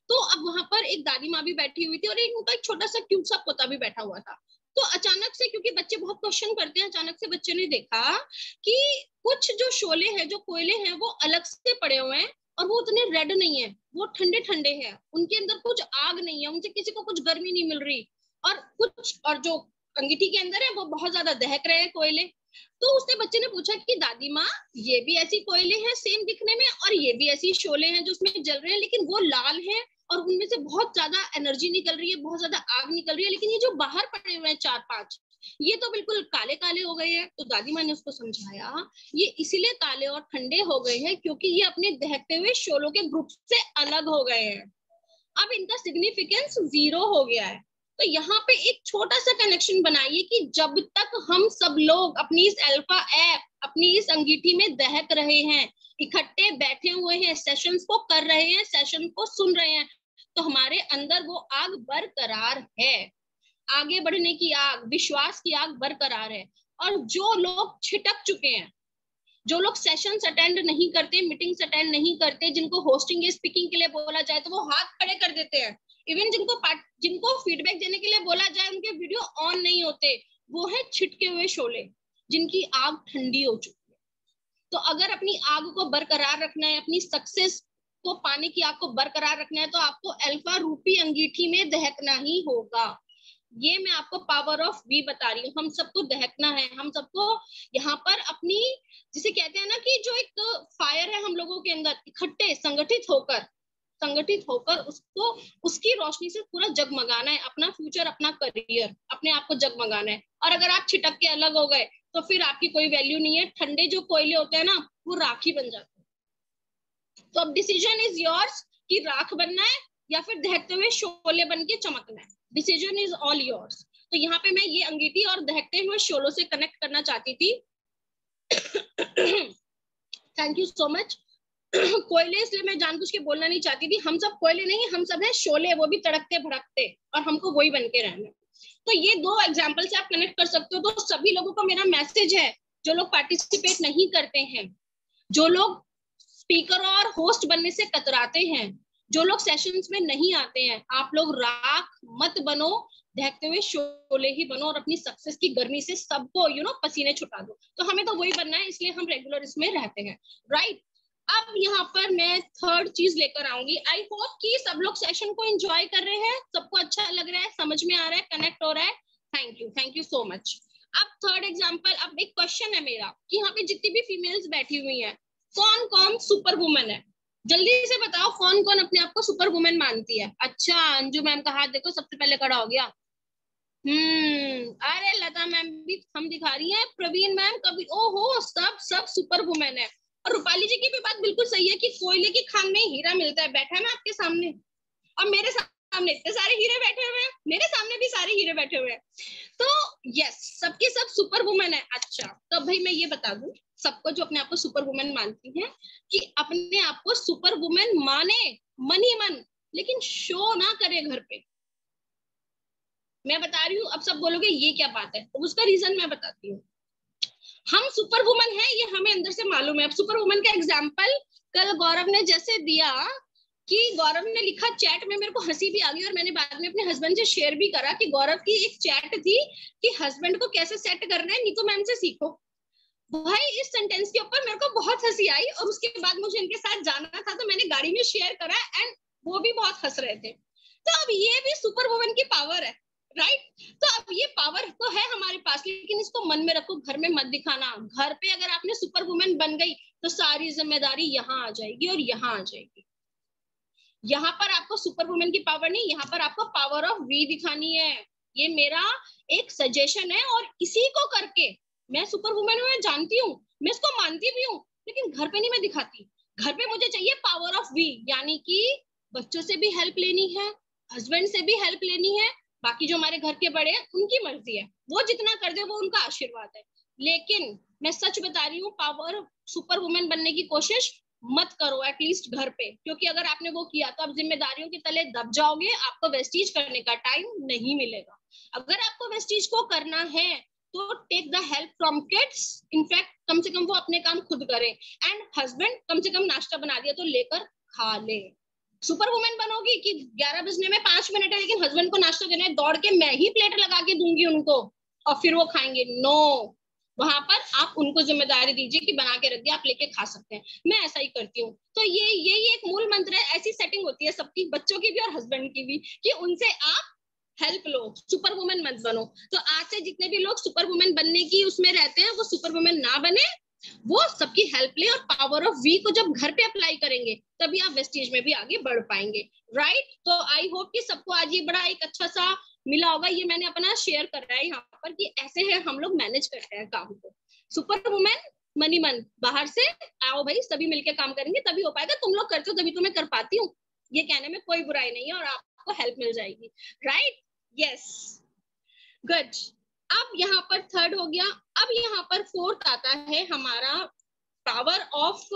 तो अब वहां पर एक दादी माँ भी बैठी हुई थी और एक उनका एक छोटा सा क्यूट सा पोता भी बैठा हुआ था। तो अचानक से, क्योंकि बच्चे बहुत क्वेश्चन करते हैं, अचानक से बच्चे ने देखा कि कुछ जो शोले हैं, जो कोयले हैं, वो अलग से पड़े हुए हैं और वो उतने रेड नहीं है, वो ठंडे ठंडे हैं, उनके अंदर कुछ आग नहीं है, उनसे किसी को कुछ गर्मी नहीं मिल रही, और जो अंगीठी के अंदर है वो बहुत ज्यादा दहक रहे हैं कोयले। तो उसने बच्चे ने पूछा कि दादी माँ, ये भी ऐसी कोयले हैं सेम दिखने में और ये भी ऐसी शोले हैं जो उसमें जल रहे हैं, लेकिन वो लाल है और उनमें से बहुत ज्यादा एनर्जी निकल रही है, बहुत ज्यादा आग निकल रही है, लेकिन ये जो बाहर पड़े हुए हैं 4-5, ये तो बिल्कुल काले काले हो गए हैं। तो दादी माँ ने उसको समझाया, ये इसीलिए काले और ठंडे हो गए हैं क्योंकि ये अपने दहकते हुए शोलों के ग्रुप से अलग हो गए हैं। अब इनका सिग्निफिकेंस 0 हो गया है। तो यहाँ पे एक छोटा सा कनेक्शन बनाइए कि जब तक हम सब लोग अपनी इस अल्फा ऐप, अपनी इस अंगीठी में दहक रहे हैं, इकट्ठे बैठे हुए हैं, सेशंस को कर रहे हैं, सेशन को सुन रहे हैं, तो हमारे अंदर वो आग बरकरार है, आगे बढ़ने की आग, विश्वास की आग बरकरार है। और जो लोग छिटक चुके हैं, जो लोग सेशंस अटेंड नहीं करते, मीटिंग्स अटेंड नहीं करते, जिनको होस्टिंग या स्पीकिंग के लिए बोला जाए तो वो हाथ खड़े कर देते हैं, इवन जिनको फीडबैक देने के लिए बोला जाए उनके वीडियो ऑन नहीं होते, वो है छिटके हुए शोले जिनकी आग ठंडी हो चुकी है। तो अगर अपनी आग को बरकरार रखना है, अपनी सक्सेस को पाने की आग को बरकरार रखना है, तो आपको अल्फा रूपी अंगीठी में दहकना ही होगा। ये मैं आपको पावर ऑफ वी बता रही हूँ। हम सबको दहकना है, हम सबको यहाँ पर अपनी, जिसे कहते हैं ना कि जो एक फायर है हम लोगों के अंदर, इकट्ठे संगठित होकर उसको, उसकी रोशनी से पूरा जगमगाना है, अपना फ्यूचर, अपना करियर, अपने आप को जगमगाना है। और अगर आप छिटक के अलग हो गए तो फिर आपकी कोई वैल्यू नहीं है। ठंडे जो कोयले होते हैं ना, वो राखी बन जाते हैं। तो अब डिसीजन इज योर्स कि राख बनना है या फिर दहकते हुए शोले बन के चमकना है। Decision is all yours. तो यहाँ पे मैं ये अंगीठी और दहकते हुए शोलों से कनेक्ट करना चाहती थी। Thank you so much. कोयले इसलिए मैं जानबूझ के बोलना नहीं चाहती थी, हम सब कोयले नहीं, हम सब हैं शोले, वो भी तड़कते भड़कते, और हमको वही बन के रहना। तो ये 2 एग्जाम्पल से आप कनेक्ट कर सकते हो। तो सभी लोगों को मेरा मैसेज है, जो लोग पार्टिसिपेट नहीं करते हैं, जो लोग स्पीकर और होस्ट बनने से कतराते हैं, जो लोग सेशंस में नहीं आते हैं, आप लोग राख मत बनो, दहकते हुए शोले ही बनो और अपनी सक्सेस की गर्मी से सबको पसीने छुटा दो। तो हमें तो वही बनना है, इसलिए हम रेगुलर इसमें रहते हैं, राइट। अब यहाँ पर मैं थर्ड चीज लेकर आऊंगी। आई होप कि सब लोग सेशन को एंजॉय कर रहे हैं, सबको अच्छा लग रहा है, समझ में आ रहा है, कनेक्ट हो रहा है। Thank you so much. अब थर्ड एग्जाम्पल, अब एक क्वेश्चन है मेरा कि यहाँ पे जितनी भी फीमेल्स बैठी हुई हैं, कौन कौन सुपर वुमन है? जल्दी से बताओ कौन कौन अपने आप को सुपर वुमन मानती है। अच्छा, अंजू मैम का हाथ देखो सबसे पहले खड़ा हो गया। अरे लता मैम भी हम दिखा रही हैं, प्रवीण मैम कभी, ओहो, सब सुपर वुमन है। और रूपाली जी की भी बात बिल्कुल सही है कि कोयले की खान में हीरा मिलता है। बैठा है ना आपके सामने, और मेरे सामने इतने सारे हीरे बैठे हुए हैं, मेरे सामने भी सारे हीरे बैठे हुए हैं। तो यस, सबके सब सुपर वुमेन है। अच्छा, तो भाई मैं ये बता दूं सबको जो अपने आप को सुपर वुमेन मानती हैं कि अपने आप को सुपर वुमेन माने मन ही मन, लेकिन शो ना करे घर पे। मैं बता रही हूँ, अब सब बोलोगे ये क्या बात है, तो उसका रीजन मैं बताती हूँ। हम सुपर वुमन हैं ये हमें अंदर से मालूम है। अब सुपर वुमन का एग्जाम्पल कल गौरव ने जैसे दिया कि गौरव ने लिखा चैट में, मेरे को हंसी भी आ गई और मैंने बाद में अपने हस्बैंड से शेयर भी करा कि गौरव की एक चैट थी कि हस्बैंड को कैसे सेट करना है, नीतू मैम से सीखो। भाई इस सेंटेंस के ऊपर मेरे को बहुत हंसी आई और उसके बाद मुझे इनके साथ जाना था तो मैंने गाड़ी में शेयर करा एंड वो भी बहुत हंस रहे थे। तो अब ये भी सुपर वुमन की पावर है, राइट? तो अब ये पावर तो है हमारे पास, लेकिन इसको मन में रखो, घर में मत दिखाना। घर पे अगर आपने सुपर वुमन बन गई तो सारी जिम्मेदारी यहाँ आ जाएगी और यहाँ आ जाएगी। यहाँ पर आपको सुपर वुमन की पावर नहीं, यहाँ पर आपको पावर ऑफ वी दिखानी है। ये मेरा एक सजेशन है और इसी को करके मैं सुपर वुमन में जानती हूँ, मैं इसको मानती भी हूँ, लेकिन घर पे नहीं मैं दिखाती। घर पे मुझे चाहिए पावर ऑफ वी, यानी कि बच्चों से भी हेल्प लेनी है, हस्बैंड से भी हेल्प लेनी है, बाकी जो हमारे घर के बड़े हैं उनकी मर्जी है, वो जितना कर दे वो उनका आशीर्वाद है। लेकिन मैं सच बता रही हूँ, पावर सुपर वुमन बनने की कोशिश मत करो एटलीस्ट घर पे, क्योंकि अगर आपने वो किया तो आप जिम्मेदारियों के तले दब जाओगे, आपको वेस्टीज करने का टाइम नहीं मिलेगा। अगर आपको वेस्टीज को करना है तो take the help from kids, in fact कम से कम वो अपने काम खुद करें, एंड हस्बैंड कम से कम नाश्ता बना दिया तो लेकर खा ले। सुपर वुमन बनोगी कि 11 बजने में 5 मिनट है लेकिन हस्बैंड को नाश्ता देना है, दौड़ के मैं ही प्लेट लगा के दूंगी उनको और फिर वो खाएंगे। नो, वहां पर आप उनको जिम्मेदारी दीजिए कि बना के रख दिया, आप लेके खा सकते हैं। मैं ऐसा ही करती हूँ। तो यही एक मूल मंत्र है। ऐसी सेटिंग होती है सबकी, बच्चों की भी और हस्बैंड की भी, कि उनसे आप हेल्प लो, सुपर वुमन मत बनो। तो आज से जितने भी लोग सुपर वुमन बनने की उसमें रहते हैं वो सुपर वुमन ना बने, वो सबकी हेल्प ले और पावर ऑफ वी को जब घर पे अप्लाई करेंगे तभी आप वेस्टेज में भी आगे बढ़ पाएंगे, राइट? तो आई होप कि सबको आज ये बड़ा एक अच्छा सा मिला होगा। ये मैंने अपना शेयर कर रहा है यहाँ पर कि ऐसे है हम लोग मैनेज करते हैं काम को। सुपर वुमन मनी मन, बाहर से आओ भाई, सभी मिलके काम करेंगे तभी हो पाएगा। तुम लोग करते हो तभी तो मैं कर पाती हूँ, ये कहने में कोई बुराई नहीं है और आपको हेल्प मिल जाएगी, राइट? Yes, good. अब यहाँ पर थर्ड हो गया। अब यहाँ पर फोर्थ आता है हमारा पावर ऑफ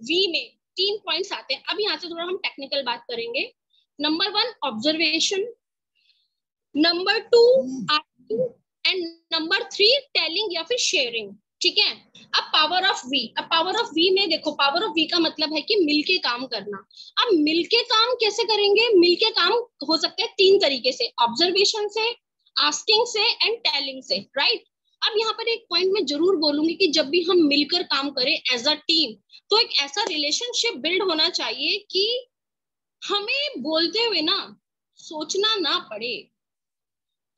वी में 3 पॉइंट्स आते हैं। अब यहाँ से थोड़ा हम टेक्निकल बात करेंगे। Number 1 observation, number 2 asking and number 3 telling या फिर शेयरिंग, ठीक है? अब पावर ऑफ वी, अब पावर ऑफ वी में देखो, पावर ऑफ वी का मतलब है कि मिलके काम करना। अब मिलके काम कैसे करेंगे? मिलके काम हो सकता है 3 तरीके से, ऑब्जर्वेशन से, आस्किंग से एंड टेलिंग से, राइट? अब यहाँ पर एक पॉइंट मैं जरूर बोलूंगी कि जब भी हम मिलकर काम करें एज अ टीम तो एक ऐसा रिलेशनशिप बिल्ड होना चाहिए कि हमें बोलते हुए ना सोचना ना पड़े।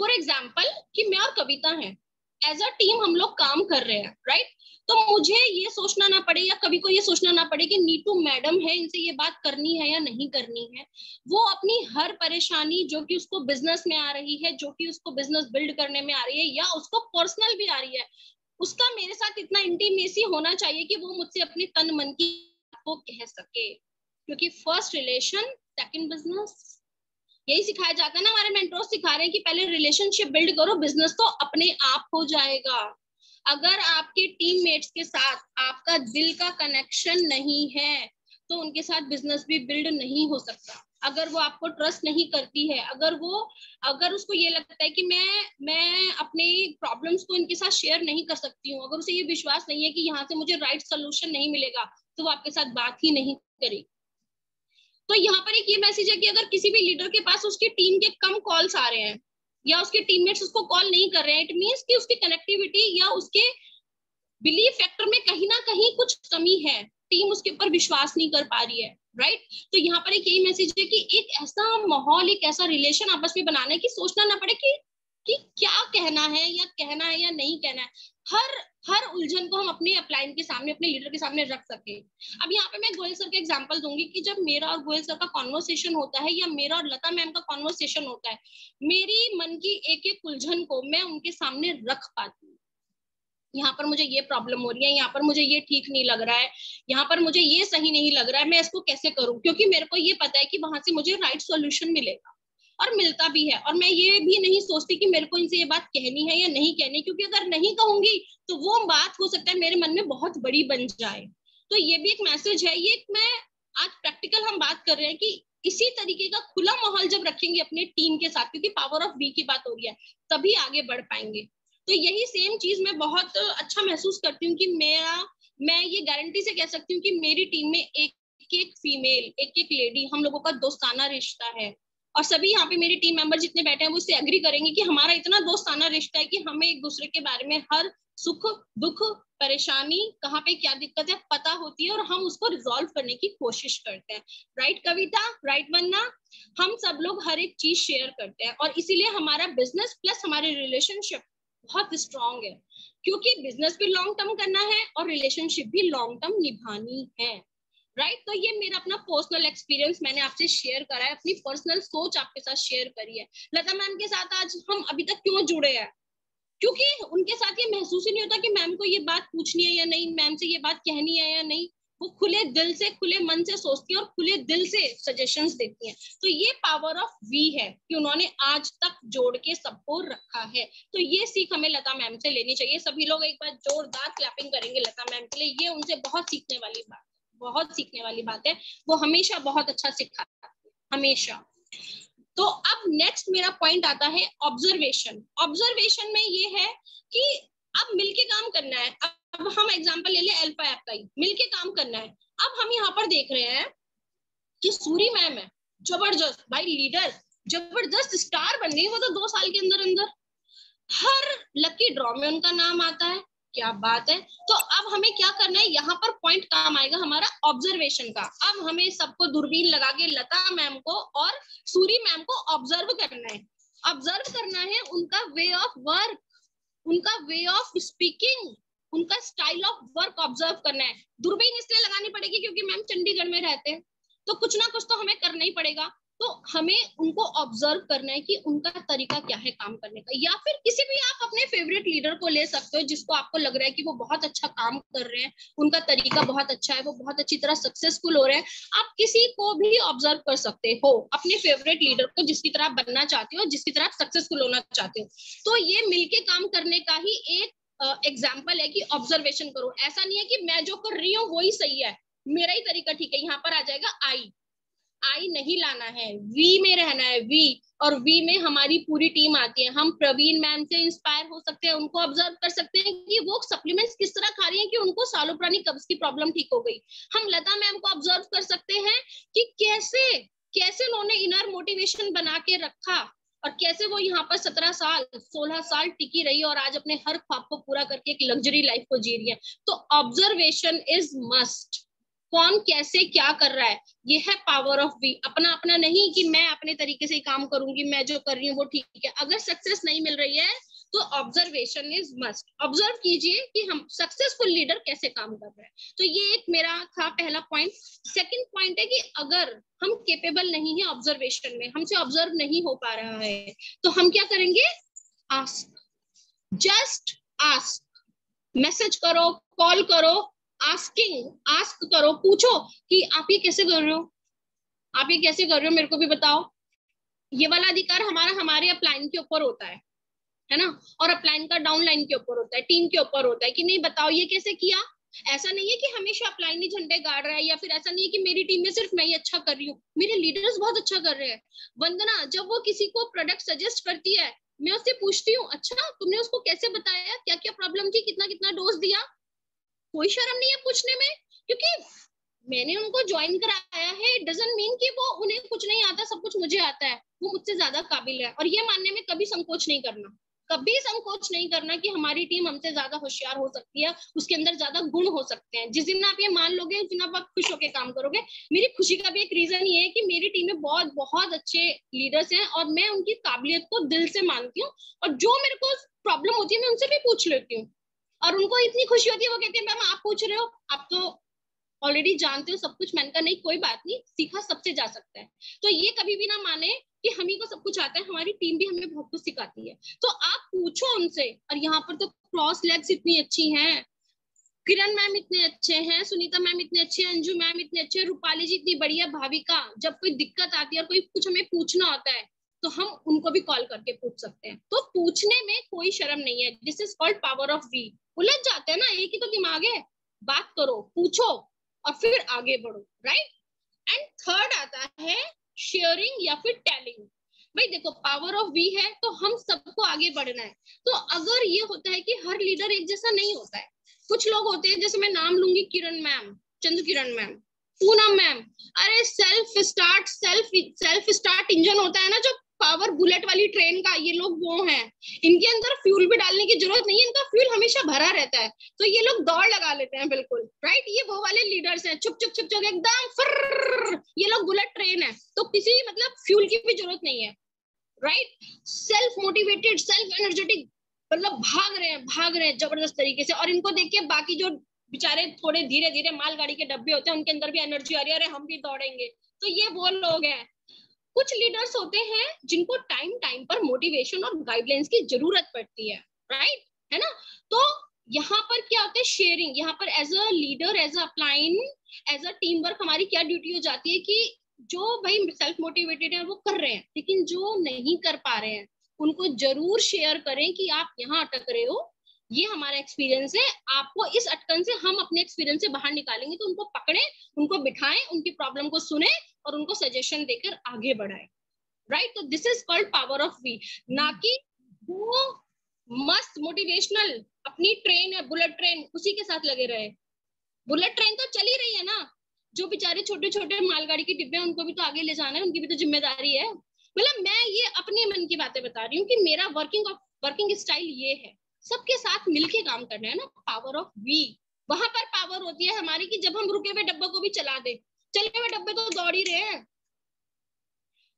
फॉर एग्जाम्पल कि मैं और कविता हैं, एज अ टीम हम लोग काम कर रहे हैं, राइट? तो मुझे ये सोचना ना पड़े या कभी को ये सोचना ना पड़े कि नीतू मैडम है, इनसे ये बात करनी है या नहीं करनी है। वो अपनी हर परेशानी जो कि उसको बिजनेस में आ रही है, जो कि उसको बिजनेस बिल्ड करने में आ रही है या उसको पर्सनल भी आ रही है, उसका मेरे साथ इतना इंटीमेसी होना चाहिए कि वो मुझसे अपने तन मन की को कह सके, क्योंकि फर्स्ट रिलेशन सेकंड बिजनेस, यही सिखाया जाता है ना, हमारे मेंटोर सिखा रहे हैं कि पहले रिलेशनशिप बिल्ड करो, बिजनेस तो अपने आप हो जाएगा। अगर आपके टीममेट्स के साथ आपका दिल का कनेक्शन नहीं है तो उनके साथ बिजनेस भी बिल्ड नहीं हो सकता। अगर वो आपको ट्रस्ट नहीं करती है, अगर उसको ये लगता है कि मैं अपने प्रॉब्लम्स को इनके साथ शेयर नहीं कर सकती हूँ, अगर उसे ये विश्वास नहीं है कि यहाँ से मुझे राइट सोल्यूशन नहीं मिलेगा, तो वो आपके साथ बात ही नहीं करेगी। तो यहाँ पर एक ये मैसेज है कि अगर किसी भी लीडर के पास उसकी टीम के कम कॉल्स आ रहे हैं या उसके टीममेट्स उसको कॉल नहीं कर रहे हैं, इट मींस कि उसकी कनेक्टिविटी या उसके बिलीफ फैक्टर में कहीं ना कहीं कुछ कमी है, टीम उसके ऊपर विश्वास नहीं कर पा रही है, राइट? तो यहाँ पर एक यही मैसेज है कि एक ऐसा माहौल, एक ऐसा रिलेशन आपस में बनाना है कि सोचना ना पड़े कि क्या कहना है या नहीं कहना है। हर उलझन को हम अपने अपलाइन के सामने, अपने लीडर के सामने रख सके। अब यहाँ पे मैं गोयल सर का एग्जांपल दूंगी कि जब मेरा और गोयल सर का कॉन्वर्सेशन होता है या मेरा और लता मैम का कॉन्वर्सेशन होता है, मेरी मन की एक एक उलझन को मैं उनके सामने रख पाती हूँ। यहाँ पर मुझे ये प्रॉब्लम हो रही है, यहाँ पर मुझे ये ठीक नहीं लग रहा है, यहाँ पर मुझे ये सही नहीं लग रहा है, मैं इसको कैसे करूँ? क्योंकि मेरे को ये पता है कि वहां से मुझे राइट सॉल्यूशन मिलेगा। और मिलता भी है। और मैं ये भी नहीं सोचती कि मेरे को इनसे ये बात कहनी है या नहीं कहनी, क्योंकि अगर नहीं कहूंगी तो वो बात हो सकता है मेरे मन में बहुत बड़ी बन जाए। तो ये भी एक मैसेज है। ये मैं आज प्रैक्टिकल हम बात कर रहे हैं कि इसी तरीके का खुला माहौल जब रखेंगे अपने टीम के साथ, क्योंकि पावर ऑफ वी की बात हो रही है, तभी आगे बढ़ पाएंगे। तो यही सेम चीज मैं बहुत अच्छा महसूस करती हूँ कि मैं ये गारंटी से कह सकती हूँ कि मेरी टीम में एक एक फीमेल, एक एक लेडी, हम लोगों का दोस्ताना रिश्ता है। और सभी यहाँ पे मेरे टीम मेंबर जितने बैठे हैं वो इससे एग्री करेंगे कि हमारा इतना दोस्ताना रिश्ता है कि हमें एक दूसरे के बारे में हर सुख दुख परेशानी कहाँ पे क्या दिक्कत है पता होती है और हम उसको रिजॉल्व करने की कोशिश करते हैं। राइट कविता, राइट वंदना? हम सब लोग हर एक चीज शेयर करते हैं और इसीलिए हमारा बिजनेस प्लस हमारे रिलेशनशिप बहुत स्ट्रांग है, क्योंकि बिजनेस भी लॉन्ग टर्म करना है और रिलेशनशिप भी लॉन्ग टर्म निभानी है। राइट तो ये मेरा अपना पर्सनल एक्सपीरियंस मैंने आपसे शेयर करा है, अपनी पर्सनल सोच आपके साथ शेयर करी है। लता मैम के साथ आज हम अभी तक क्यों जुड़े हैं? क्योंकि उनके साथ ये महसूस ही नहीं होता कि मैम को ये बात पूछनी है या नहीं, मैम से ये बात कहनी है या नहीं। वो खुले दिल से खुले मन से सोचती है और खुले दिल से सजेशंस देती हैं। तो ये पावर ऑफ वी है कि उन्होंने आज तक जोड़ के सबको रखा है। तो ये सीख हमें लता मैम से लेनी चाहिए। सभी लोग एक बार जोरदार क्लैपिंग करेंगे लता मैम के लिए। ये उनसे बहुत सीखने वाली बात, बहुत सीखने वाली बात है। वो हमेशा बहुत अच्छा सिखाते हैं, हमेशा। तो अब नेक्स्ट मेरा पॉइंट आता है ऑब्जर्वेशन। ऑब्जर्वेशन में ये है कि अब मिलके काम करना है। अब हम एग्जांपल ले ले अल्फा ऐप का ही, मिलके काम करना है। अब हम यहाँ पर देख रहे हैं कि सूरी मैम है, जबरदस्त भाई लीडर, जबरदस्त स्टार बन गई वो तो 2 साल के अंदर अंदर। हर लकी ड्रॉ में उनका नाम आता है, क्या बात है। तो अब हमें क्या करना है, यहाँ पर पॉइंट काम आएगा हमारा ऑब्जर्वेशन का। अब हमें सबको दूरबीन लगा के लता मैम को और सूरी मैम को ऑब्जर्व करना है। ऑब्जर्व करना है उनका वे ऑफ वर्क, उनका वे ऑफ स्पीकिंग, उनका स्टाइल ऑफ वर्क ऑब्जर्व करना है। दूरबीन इसलिए लगानी पड़ेगी क्योंकि मैम चंडीगढ़ में रहते हैं, तो कुछ ना कुछ तो हमें करना ही पड़ेगा। तो हमें उनको ऑब्जर्व करना है कि उनका तरीका क्या है काम करने का। या फिर किसी भी आप अपने फेवरेट लीडर को ले सकते हो जिसको आपको लग रहा है कि वो बहुत अच्छा काम कर रहे हैं, उनका तरीका बहुत अच्छा है, वो बहुत अच्छी तरह सक्सेसफुल हो रहे हैं। आप किसी को भी ऑब्जर्व कर सकते हो, अपने फेवरेट लीडर को जिसकी तरह बनना चाहते हो, जिसकी तरह सक्सेसफुल होना चाहते हो। तो ये मिलके काम करने का ही एक एग्जाम्पल है कि ऑब्जर्वेशन करो। ऐसा नहीं है कि मैं जो कर रही हूँ वही सही है, मेरा ही तरीका ठीक है। यहाँ पर आ जाएगा आई नहीं लाना है, वी में रहना है, वी। और वी में हमारी पूरी टीम आती है। हम प्रवीण मैम से इंस्पायर हो सकते हैं, उनको ऑब्जर्व कर सकते हैं कि वो सप्लीमेंट्स किस तरह खा रही हैं कि उनको सालों पुरानी कब्ज की प्रॉब्लम ठीक हो गई। हम लता मैम को ऑब्जर्व कर सकते हैं कि कैसे कैसे उन्होंने इनर मोटिवेशन बना के रखा और कैसे वो यहाँ पर 17 साल 16 साल टिकी रही और आज अपने हर ख्वाब को पूरा करके एक लग्जरी लाइफ को जी रही है। तो ऑब्जर्वेशन इज मस्ट। कौन कैसे क्या कर रहा है, ये है पावर ऑफ वी। अपना अपना नहीं कि मैं अपने तरीके से ही काम करूंगी, मैं जो कर रही हूँ वो ठीक है। अगर सक्सेस नहीं मिल रही है तो ऑब्जर्वेशन इज मस्ट। ऑब्जर्व कीजिए कि हम सक्सेसफुल लीडर कैसे काम कर रहे हैं। तो ये एक मेरा था पहला पॉइंट। सेकंड पॉइंट है कि अगर हम केपेबल नहीं है ऑब्जर्वेशन में, हमसे ऑब्जर्व नहीं हो पा रहा है, तो हम क्या करेंगे, आस्क, जस्ट आस्क। मैसेज करो, कॉल करो, आस्क करो, पूछो कि आप ये कैसे कर रहे हो, आप ये कैसे कर रहे हो, मेरे को भी बताओ। ये वाला अधिकार हमारे अपलाइन के ऊपर होता है ना, और अपलाइन का डाउनलाइन के ऊपर होता है, टीम के ऊपर होता है कि नहीं बताओ ये कैसे किया। ऐसा नहीं है कि हमेशा अपलाइन ही झंडे गाड़ रहा है, या फिर ऐसा नहीं है कि मेरी टीम में सिर्फ मैं ही अच्छा कर रही हूँ, मेरे लीडर्स बहुत अच्छा कर रहे हैं। वंदना जब वो किसी को प्रोडक्ट सजेस्ट करती है, मैं उससे पूछती हूँ, अच्छा तुमने उसको कैसे बताया, क्या क्या प्रॉब्लम थी, कितना कितना डोज दिया। कोई शर्म नहीं है पूछने में, क्योंकि मैंने उनको ज्वाइन कराया है। इट डजंट मीन कि वो उन्हें कुछ नहीं आता, सब कुछ मुझे आता है, वो मुझसे ज्यादा काबिल है। और ये मानने में कभी संकोच नहीं करना, कभी संकोच नहीं करना कि हमारी टीम हमसे ज्यादा होशियार हो सकती है, उसके अंदर ज्यादा गुण हो सकते हैं। जिस दिन आप ये मान लोगे उस दिन आप खुश होकर काम करोगे। मेरी खुशी का भी एक रीजन ये है कि मेरी टीम में बहुत बहुत अच्छे लीडर्स हैं और मैं उनकी काबिलियत को दिल से मानती हूँ। और जो मेरे को प्रॉब्लम होती है मैं उनसे भी पूछ लेती हूँ और उनको इतनी खुशी होती है, वो कहते हैं मैम आप पूछ रहे हो, आप तो ऑलरेडी जानते हो सब कुछ। मैंने कहा नहीं कोई बात नहीं, सीखा सबसे जा सकता है। तो ये कभी भी ना माने कि हम ही को सब कुछ आता है, हमारी टीम भी हमें बहुत कुछ सिखाती है। तो आप पूछो उनसे। और यहाँ पर तो क्रॉस लेग्स इतनी अच्छी हैं, किरण मैम इतने अच्छे हैं, सुनीता मैम इतने अच्छे हैं, अंजू मैम इतने अच्छे हैं, रूपाली जी इतनी बढ़िया, भाविका। जब कोई दिक्कत आती है और कोई कुछ हमें पूछना होता है तो हम उनको भी कॉल करके पूछ सकते हैं। तो पूछने में कोई शर्म नहीं है। This is called power of we. उलझ जाते हैं ना, एक ही तो दिमाग है, बात करो, पूछो और फिर आगे बढ़ो, राइट। एंड थर्ड आता है शेयरिंग या फिर टेलिंग। भाई देखो, पावर ऑफ वी है तो हम सबको आगे बढ़ना है। तो अगर ये होता है कि हर लीडर एक जैसा नहीं होता है, कुछ लोग होते हैं, जैसे मैं नाम लूंगी, किरण मैम, चंद्र किरण मैम, पूनम मैम, अरे सेल्फ स्टार्ट इंजन होता है ना जो पावर बुलेट वाली ट्रेन का, ये लोग वो हैं, इनके अंदर फ्यूल भी डालने की जरूरत नहीं है, इनका फ्यूल हमेशा भरा रहता है, तो ये लोग दौड़ लगा लेते हैं, बिल्कुल राइट। ये वो वाले लीडर्स हैं, चुप चुप चुप चुप एकदम फर्र, ये लोग बुलेट ट्रेन है, तो किसी मतलब फ्यूल की भी जरूरत नहीं है, right. Self motivated, self energetic, मतलब भाग रहे हैं जबरदस्त तरीके से, और इनको देख के बाकी जो बेचारे थोड़े धीरे धीरे मालगाड़ी के डब्बे होते हैं, उनके अंदर भी एनर्जी आ रही है, अरे हम भी दौड़ेंगे। तो ये वो लोग हैं। कुछ लीडर्स होते हैं जिनको टाइम टाइम पर मोटिवेशन और गाइडलाइंस की जरूरत पड़ती है, राइट, है ना। तो यहाँ पर क्या होता है, शेयरिंग। यहाँ पर as a leader, as a upline, as a team work हमारी क्या ड्यूटी हो जाती है कि जो भाई सेल्फ मोटिवेटेड है वो कर रहे हैं, लेकिन जो नहीं कर पा रहे हैं उनको जरूर शेयर करें कि आप यहाँ अटक रहे हो, ये हमारा एक्सपीरियंस है, आपको इस अटकन से हम अपने एक्सपीरियंस से बाहर निकालेंगे। तो उनको पकड़े, उनको बिठाएं, उनकी प्रॉब्लम को सुने और उनको सजेशन देकर आगे बढ़ाए, राइट। तो this is called power of we. ना कि वो मस्त मोटिवेशनल अपनी ट्रेन है, बुलेट ट्रेन, उसी के साथ लगे रहे। बुलेट ट्रेन तो चली रही है ना, जो बेचारे छोटे छोटे मालगाड़ी के डिब्बे हैं उनको भी तो आगे ले जाना है, उनकी भी तो जिम्मेदारी है। मतलब मैं ये अपने मन की बातें बता रही हूँ कि मेरा वर्किंग स्टाइल ये है, सबके साथ मिलके काम करना है ना, पावर ऑफ वी। वहां पर पावर होती है हमारी कि जब हम रुके हुए डब्बे को भी चला दे, चले हुए डब्बे तो दौड़ ही रहे हैं।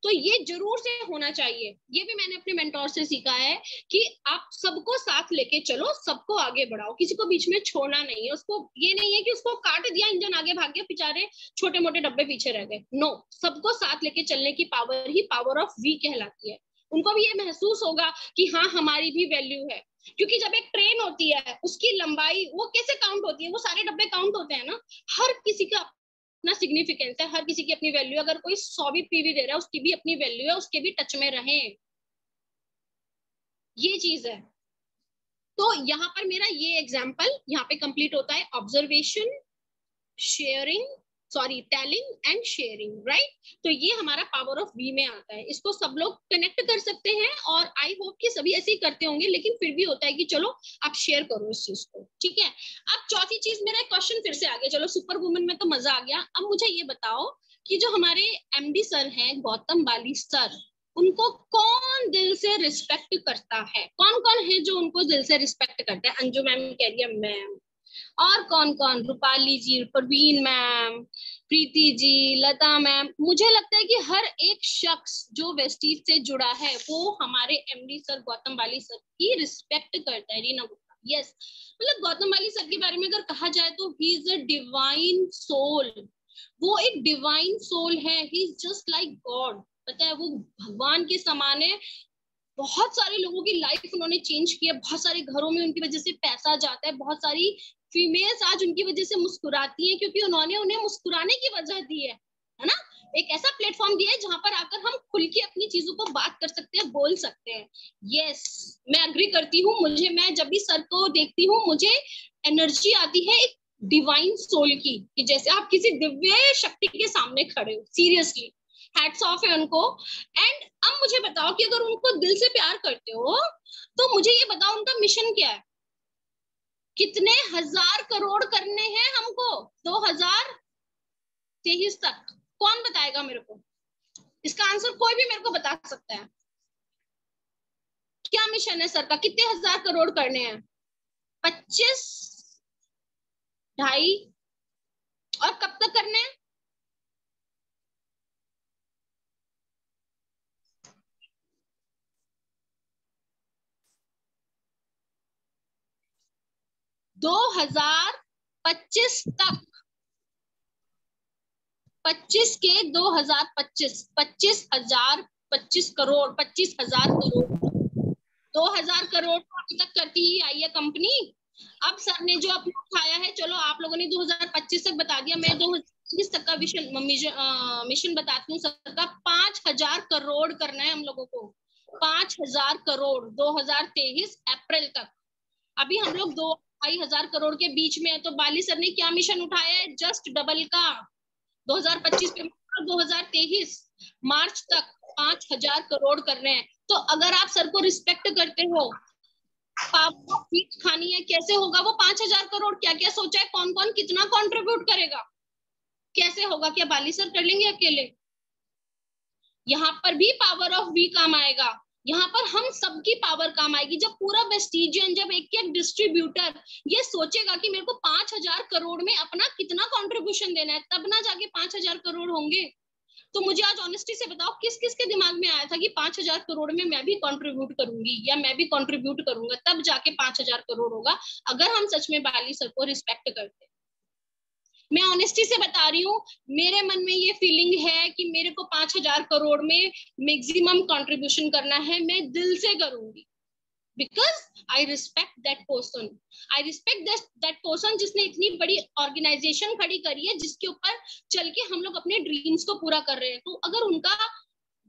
तो ये जरूर से होना चाहिए। ये भी मैंने अपने मेंटोर से सीखा है कि आप सबको साथ लेके चलो, सबको आगे बढ़ाओ, किसी को बीच में छोड़ना नहीं है। उसको ये नहीं है कि उसको काट दिया, इंजन आगे भाग गया, बेचारे छोटे मोटे डब्बे पीछे रह गए। नो, सबको साथ लेके चलने की पावर ही पावर ऑफ वी कहलाती है। उनको भी ये महसूस होगा कि हाँ, हमारी भी वैल्यू है। क्योंकि जब एक ट्रेन होती है, उसकी लंबाई वो कैसे काउंट होती है, वो सारे डब्बे काउंट होते हैं ना, हर किसी का अपना सिग्निफिकेंस है, हर किसी की अपनी वैल्यू है। अगर कोई 100 भी पीवी दे रहा है, उसकी भी अपनी वैल्यू है, उसके भी टच में रहे, ये चीज है। तो यहाँ पर मेरा ये एग्जाम्पल यहाँ पे कंप्लीट होता है, observation, sharing, sorry telling and sharing, right. तो ये हमारा पावर ऑफ वी में आता है। इसको सब लोग कनेक्ट कर सकते हैं और आई होप कि सभी ऐसे ही करते होंगे, लेकिन फिर भी होता है कि चलो आप शेयर करो इस चीज को, ठीक है। अब चौथी चीज, मेरा क्वेश्चन फिर से आ गया, चलो सुपर वुमन में तो मजा आ गया। अब मुझे ये बताओ कि जो हमारे एमडी सर हैं, गौतम बाली सर, उनको कौन दिल से रिस्पेक्ट करता है? कौन कौन है जो उनको दिल से रिस्पेक्ट करता है? अंजू मैम कह रही है मैम, और कौन कौन? रूपाली जी, परवीन मैम, प्रीति जी, लता मैम। मुझे लगता है कि हर एक शख्स जो वेस्टीज से जुड़ा है वो हमारे एमडी सर गौतम बाली सर की रिस्पेक्ट करता है। रीना गुप्ता, यस। मतलब गौतम बाली सर के बारे में अगर कहा जाए तो he is a divine soul. वो एक डिवाइन सोल है, he is just like God. पता है, वो भगवान के समान है। बहुत सारे लोगों की लाइफ उन्होंने चेंज की है, बहुत सारे घरों में उनकी वजह से पैसा जाता है, बहुत सारी फीमेल्स आज उनकी वजह से मुस्कुराती हैं क्योंकि उन्होंने उन्हें मुस्कुराने की वजह दी है ना। एक ऐसा प्लेटफॉर्म दिया है जहां पर आकर हम खुल के अपनी चीजों को बात कर सकते हैं, बोल सकते हैं। यस, मैं अग्री करती हूँ। मैं जब भी सर को देखती हूँ, मुझे एनर्जी आती है एक डिवाइन सोल की, कि जैसे आप किसी दिव्य शक्ति के सामने खड़े हो। सीरियसली हैट्स ऑफ है उनको। एंड अब मुझे बताओ कि अगर उनको दिल से प्यार करते हो तो मुझे ये बताओ उनका मिशन क्या है? कितने हजार करोड़ करने हैं हमको 2023 तक? कौन बताएगा मेरे को? इसका आंसर कोई भी मेरे को बता सकता है। क्या मिशन है सर का? कितने हजार करोड़ करने हैं? 25, 2.5, और कब तक करने हैं? दो 2025 तक। 25 के 2025, 25,000, 25 करोड़, 25,000 करोड़, 2,000 करोड़ अभी तक करती ही आई है कंपनी। अब सर ने जो अपना उठाया है, चलो आप लोगों ने 2025 तक बता दिया, मैं 2025 तक का मिशन बताती हूँ सर का। 5,000 करोड़ करना है हम लोगों को, 5,000 करोड़ 2023 अप्रैल तक। अभी हम लोग 2-2.5 करोड़ के बीच में है। तो बाली सर ने क्या मिशन उठाया है? जस्ट डबल का। 2025 पे 2023 मार्च तक 5,000 करोड़ करने हैं। तो अगर आप सर को रिस्पेक्ट करते हो, फीस खानी है, कैसे होगा वो 5,000 करोड़? क्या क्या सोचा है, कौन कौन कितना कंट्रीब्यूट करेगा, कैसे होगा? क्या बाली सर कर लेंगे अकेले? यहाँ पर भी पावर ऑफ वी काम आएगा। यहाँ पर हम सबकी पावर काम आएगी। जब पूरा वेस्टिजियन, जब एक एक डिस्ट्रीब्यूटर ये सोचेगा कि मेरे को 5,000 करोड़ में अपना कितना कंट्रीब्यूशन देना है, तब ना जाके 5,000 करोड़ होंगे। तो मुझे आज ऑनेस्टी से बताओ, किस किस के दिमाग में आया था कि 5,000 करोड़ में मैं भी कंट्रीब्यूट करूंगी या मैं भी कंट्रीब्यूट करूंगा, तब जाके 5,000 करोड़ होगा, अगर हम सच में बाली सर को रिस्पेक्ट करते। मैं ऑनेस्टी से बता रही हूँ, मेरे मन में ये फीलिंग है कि मेरे को 5,000 करोड़ में मैक्सिमम कंट्रीब्यूशन करना है। मैं दिल से करूंगी, because I respect that person. I respect that person जिसने इतनी बड़ी ऑर्गेनाइजेशन खड़ी करी है, जिसके ऊपर चल के हम लोग अपने ड्रीम्स को पूरा कर रहे हैं। तो अगर उनका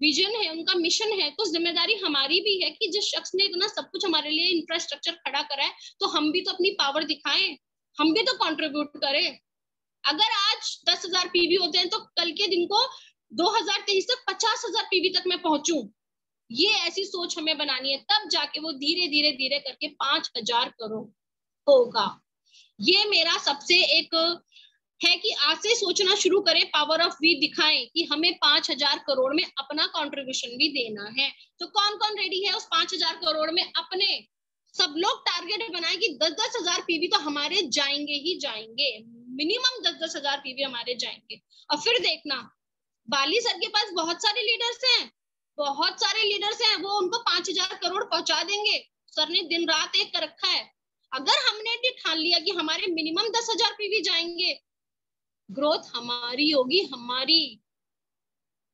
विजन है, उनका मिशन है, तो जिम्मेदारी हमारी भी है कि जिस शख्स ने इतना सब कुछ हमारे लिए इंफ्रास्ट्रक्चर खड़ा करा है, तो हम भी तो अपनी पावर दिखाएं, हम भी तो कंट्रीब्यूट करें। अगर आज 10,000 पीवी होते हैं, तो कल के दिन को 2023 तक 50,000 पीवी तक मैं पहुंचूं। ये ऐसी सोच हमें बनानी है, तब जाके वो धीरे धीरे धीरे करके 5,000 करोड़ होगा। ये मेरा सबसे एक है कि आज से सोचना शुरू करें, पावर ऑफ वी दिखाएं कि हमें 5,000 करोड़ में अपना कंट्रीब्यूशन भी देना है। तो कौन कौन रेडी है उस 5,000 करोड़ में अपने? सब लोग टारगेट बनाए कि 10,000 पीवी तो हमारे जाएंगे ही जाएंगे, मिनिमम 10,000 पीवी हमारे जाएंगे। और फिर देखना, बाली सर के पास बहुत सारे लीडर्स हैं, बहुत सारे लीडर्स हैं, वो उनको 5,000 करोड़ पहुंचा देंगे। सर ने दिन रात एक कर रखा है। अगर हमने भी ठान लिया कि हमारे मिनिमम 10,000 पीवी जाएंगे, ग्रोथ हमारी होगी, हमारी।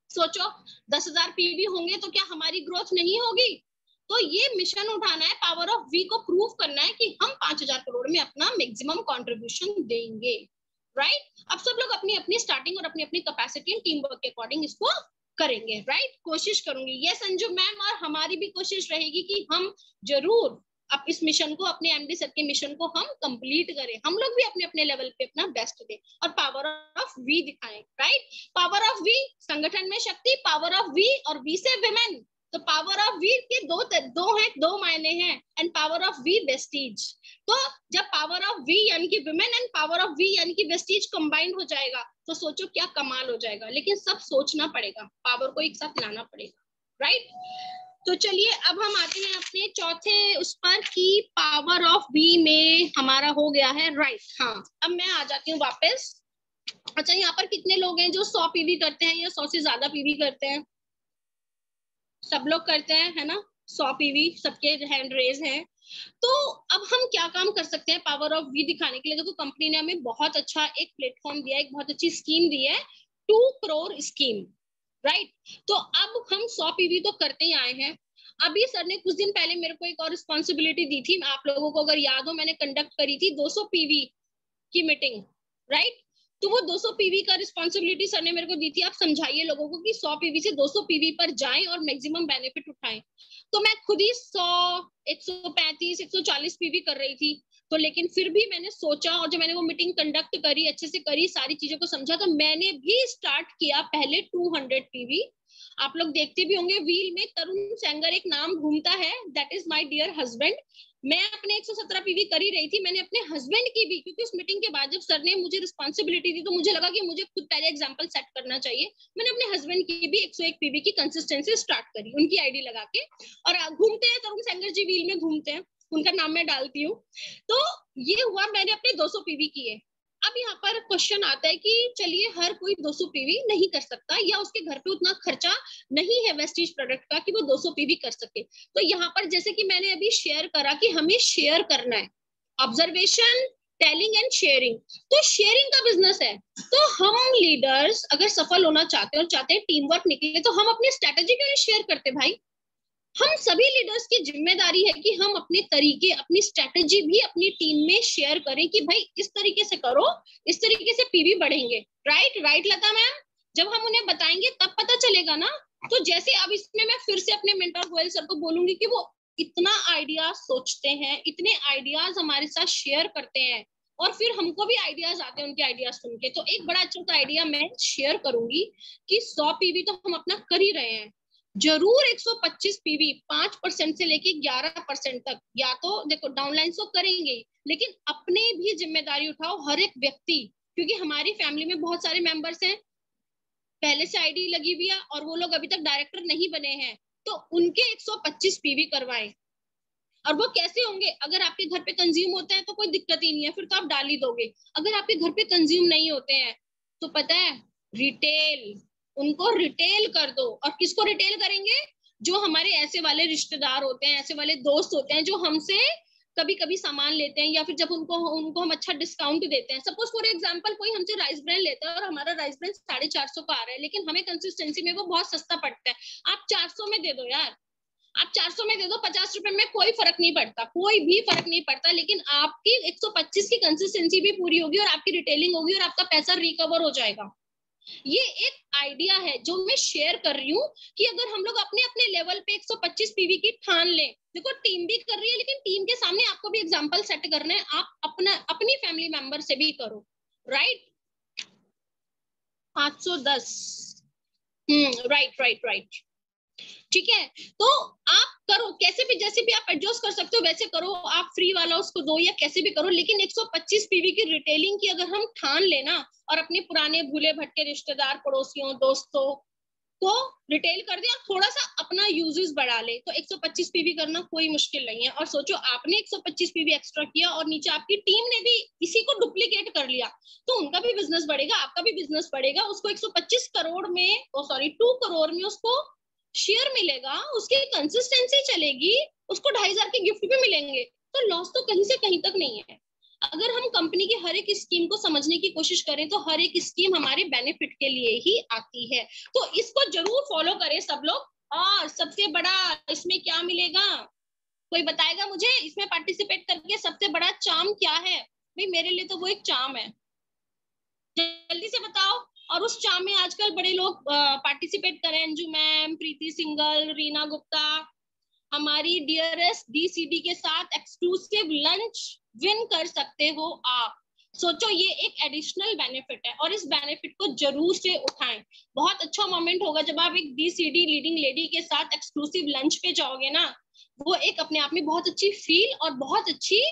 सोचो 10,000 पीवी होंगे तो क्या हमारी ग्रोथ नहीं होगी? तो ये मिशन उठाना है, पावर ऑफ वी को प्रूव करना है कि हम 5,000 करोड़ में अपना मैक्सिमम कंट्रीब्यूशन देंगे, राइट? अब सब लोग अपनी अपनी स्टार्टिंग और अपनी अपनी कैपेसिटी एंड टीम वर्क के अकॉर्डिंग इसको करेंगे, राइट? कोशिश करूंगी, ये संजू मैम, और हमारी भी कोशिश रहेगी कि हम जरूर अब इस मिशन को, अपने एमडी सर के मिशन को हम कंप्लीट करें। हम लोग भी अपने अपने लेवल पे अपना बेस्ट दें और पावर ऑफ वी दिखाएं, राइट? पावर ऑफ वी, संगठन में शक्ति, पावर ऑफ वी, और वी से विमेन। तो पावर ऑफ वी के दो मायने हैं, and power of we Vestige. तो जब पावर ऑफ वी यानी कि women and power of we यानी कि वेस्टीज कंबाइंड हो जाएगा, तो सोचो क्या कमाल हो जाएगा। लेकिन सब सोचना पड़ेगा, पावर को एक साथ लाना पड़ेगा, राइट? तो चलिए अब हम आते हैं अपने चौथे उस पर कि पावर ऑफ वी में हमारा हो गया है, राइट? हाँ, अब मैं आ जाती हूँ वापस। अच्छा, यहाँ पर कितने लोग हैं जो 100 पीवी करते हैं या 100 से ज्यादा पीवी करते हैं? सब लोग करते हैं, है ना? 100 पीवी सबके हैंड रेज हैं। तो अब हम क्या काम कर सकते हैं पावर ऑफ वी दिखाने के लिए? देखो, कंपनी ने हमें बहुत अच्छा एक प्लेटफॉर्म दिया है, एक बहुत अच्छी स्कीम दी है, 2 करोड़ स्कीम, राइट? तो अब हम 100 पीवी तो करते ही आए हैं। अभी सर ने कुछ दिन पहले मेरे को एक और रिस्पॉन्सिबिलिटी दी थी, आप लोगों को अगर याद हो, मैंने कंडक्ट करी थी 200 पीवी की मीटिंग, राइट? तो वो 200 पीवी का रिस्पॉन्सिबिलिटी सर ने मेरे को दी थी। आप समझाइए लोगों को कि 100 पीवी से 200 पीवी पर जाएं और मैक्सिमम बेनिफिट उठाएं। तो मैं खुद ही 100, 135, 140 पीवी कर रही थी। तो लेकिन फिर भी मैंने सोचा, और जब मैंने वो मीटिंग कंडक्ट करी, अच्छे से करी, सारी चीजों को समझा, तो मैंने भी स्टार्ट किया पहले 200 पीवी। आप लोग देखते भी होंगे व्हील में तरुण सेंगर एक नाम घूमता है, that is my dear husband. मैं अपने 117 पीवी कर ही रही थी, मैंने अपने हस्बैंड की भी, क्योंकि उस मीटिंग के बाद जब सर ने मुझे रिस्पॉन्सिबिलिटी दी, तो मुझे लगा कि मुझे खुद पहले एग्जांपल सेट करना चाहिए। मैंने अपने हस्बैंड की भी 101 पीवी की कंसिस्टेंसी स्टार्ट करी, उनकी आईडी लगा के। और घूमते हैं तरुण सेंगर जी, व्हील में घूमते हैं, उनका नाम मैं डालती हूँ। तो ये हुआ, मैंने अपने 200 पीवी किए। अब यहाँ पर क्वेश्चन आता है कि चलिए हर कोई 200 पीवी नहीं कर सकता, या उसके घर पे उतना खर्चा नहीं है वेस्टीज प्रोडक्ट का कि वो 200 पीवी कर सके। तो यहाँ पर जैसे कि मैंने अभी शेयर करा कि हमें शेयर करना है, ऑब्जर्वेशन, टेलिंग एंड शेयरिंग। तो शेयरिंग का बिजनेस है। तो हम लीडर्स अगर सफल होना चाहते हैं और चाहते हैं टीम वर्क निकले, तो हम अपनी स्ट्रेटेजी क्यों नहीं शेयर करते भाई? हम सभी लीडर्स की जिम्मेदारी है कि हम अपने तरीके, अपनी स्ट्रेटेजी भी अपनी टीम में शेयर करें कि भाई इस तरीके से करो, इस तरीके से पीवी बढ़ेंगे। राइट लता मैम, जब हम उन्हें बताएंगे तब पता चलेगा ना। तो जैसे अब इसमें मैं फिर से अपने मेंटर गोयल सर को बोलूंगी कि वो इतना आइडिया सोचते हैं, इतने आइडियाज हमारे साथ शेयर करते हैं, और फिर हमको भी आइडियाज आते हैं उनके आइडियाज सुन के। तो एक बड़ा अच्छा सा आइडिया मैं शेयर करूंगी कि 100 पीवी तो हम अपना कर ही रहे हैं, जरूर 125 पीवी 5% से लेके 11% तक, या तो देखो डाउनलाइन तो करेंगे, लेकिन अपने भी जिम्मेदारी उठाओ हर एक व्यक्ति, क्योंकि हमारी फैमिली में बहुत सारे मेंबर्स हैं, पहले से आईडी लगी हुई है और वो लोग अभी तक डायरेक्टर नहीं बने हैं, तो उनके 125 पीवी करवाएं। और वो कैसे होंगे? अगर आपके घर पे कंज्यूम होते हैं तो कोई दिक्कत ही नहीं है, फिर तो आप डाल ही दोगे। अगर आपके घर पे कंज्यूम नहीं होते हैं तो पता है, रिटेल, उनको रिटेल कर दो। और किसको रिटेल करेंगे? जो हमारे ऐसे वाले रिश्तेदार होते हैं, ऐसे वाले दोस्त होते हैं जो हमसे कभी कभी सामान लेते हैं, या फिर जब उनको हम अच्छा डिस्काउंट देते हैं। सपोज फॉर एग्जांपल कोई हमसे राइस ब्रांड लेता है और हमारा राइस ब्रांड 450 का आ रहा है, लेकिन हमें कंसिस्टेंसी में वो बहुत सस्ता पड़ता है, आप 400 में दे दो यार, आप 400 में दे दो, 50 रुपए में कोई फर्क नहीं पड़ता, कोई भी फर्क नहीं पड़ता, लेकिन आपकी 125 की कंसिस्टेंसी भी पूरी होगी और आपकी रिटेलिंग होगी और आपका पैसा रिकवर हो जाएगा। ये एक आइडिया है जो मैं शेयर कर रही हूँ कि अगर हम लोग अपने अपने लेवल पे 125 पीवी की ठान लें, देखो टीम भी कर रही है, लेकिन टीम के सामने आपको भी एग्जांपल सेट करना है, आप अपनी फैमिली मेंबर से भी करो। राइट, 510, राइट, ठीक है। तो आप करो, कैसे भी, जैसे भी आप एडजस्ट कर सकते हो वैसे करो, आप फ्री वाला उसको दो या कैसे भी करो, लेकिन 125 पीवी की रिटेलिंग की अगर हम ठान लेना और अपने पुराने भूले भटके रिश्तेदार, पड़ोसियों, दोस्तों को रिटेल कर दिया, थोड़ा सा अपना यूजेस बढ़ा ले, तो 125 पीवी करना कोई मुश्किल नहीं है। और सोचो आपने 125 पीवी एक्स्ट्रा किया और नीचे आपकी टीम ने भी इसी को डुप्लीकेट कर लिया, तो उनका भी बिजनेस बढ़ेगा, आपका भी बिजनेस बढ़ेगा, उसको 125 करोड़ में, 2 करोड़ में उसको शेयर मिलेगा, उसकी कंसिस्टेंसी चलेगी, उसको 2500 के गिफ्ट भी मिलेंगे, तो लॉस तो कहीं से कहीं तक नहीं है। अगर हम कंपनी की हर एक स्कीम को समझने की कोशिश करें तो हर एक स्कीम हमारे बेनिफिट के लिए ही आती है, तो इसको जरूर फॉलो करें सब लोग। और सबसे बड़ा इसमें क्या मिलेगा, कोई बताएगा मुझे? इसमें पार्टिसिपेट करके सबसे बड़ा चार्म क्या है? भाई मेरे लिए तो वो एक चार्म है, जल्दी से बताओ। और उस चार्म में आजकल बड़े लोग पार्टिसिपेट करें, अंजू मैम, प्रीति सिंगल, रीना गुप्ता, हमारी डियरेस्ट डीसीडी के साथ एक्सक्लूसिव लंच विन कर सकते हो आप। सोचो ये एक एडिशनल बेनिफिट है और इस बेनिफिट को जरूर से उठाएं। बहुत अच्छा मोमेंट होगा जब आप एक डीसीडी लीडिंग लेडी के साथ एक्सक्लूसिव लंच पे जाओगे ना, वो एक अपने आप में बहुत अच्छी फील और बहुत अच्छी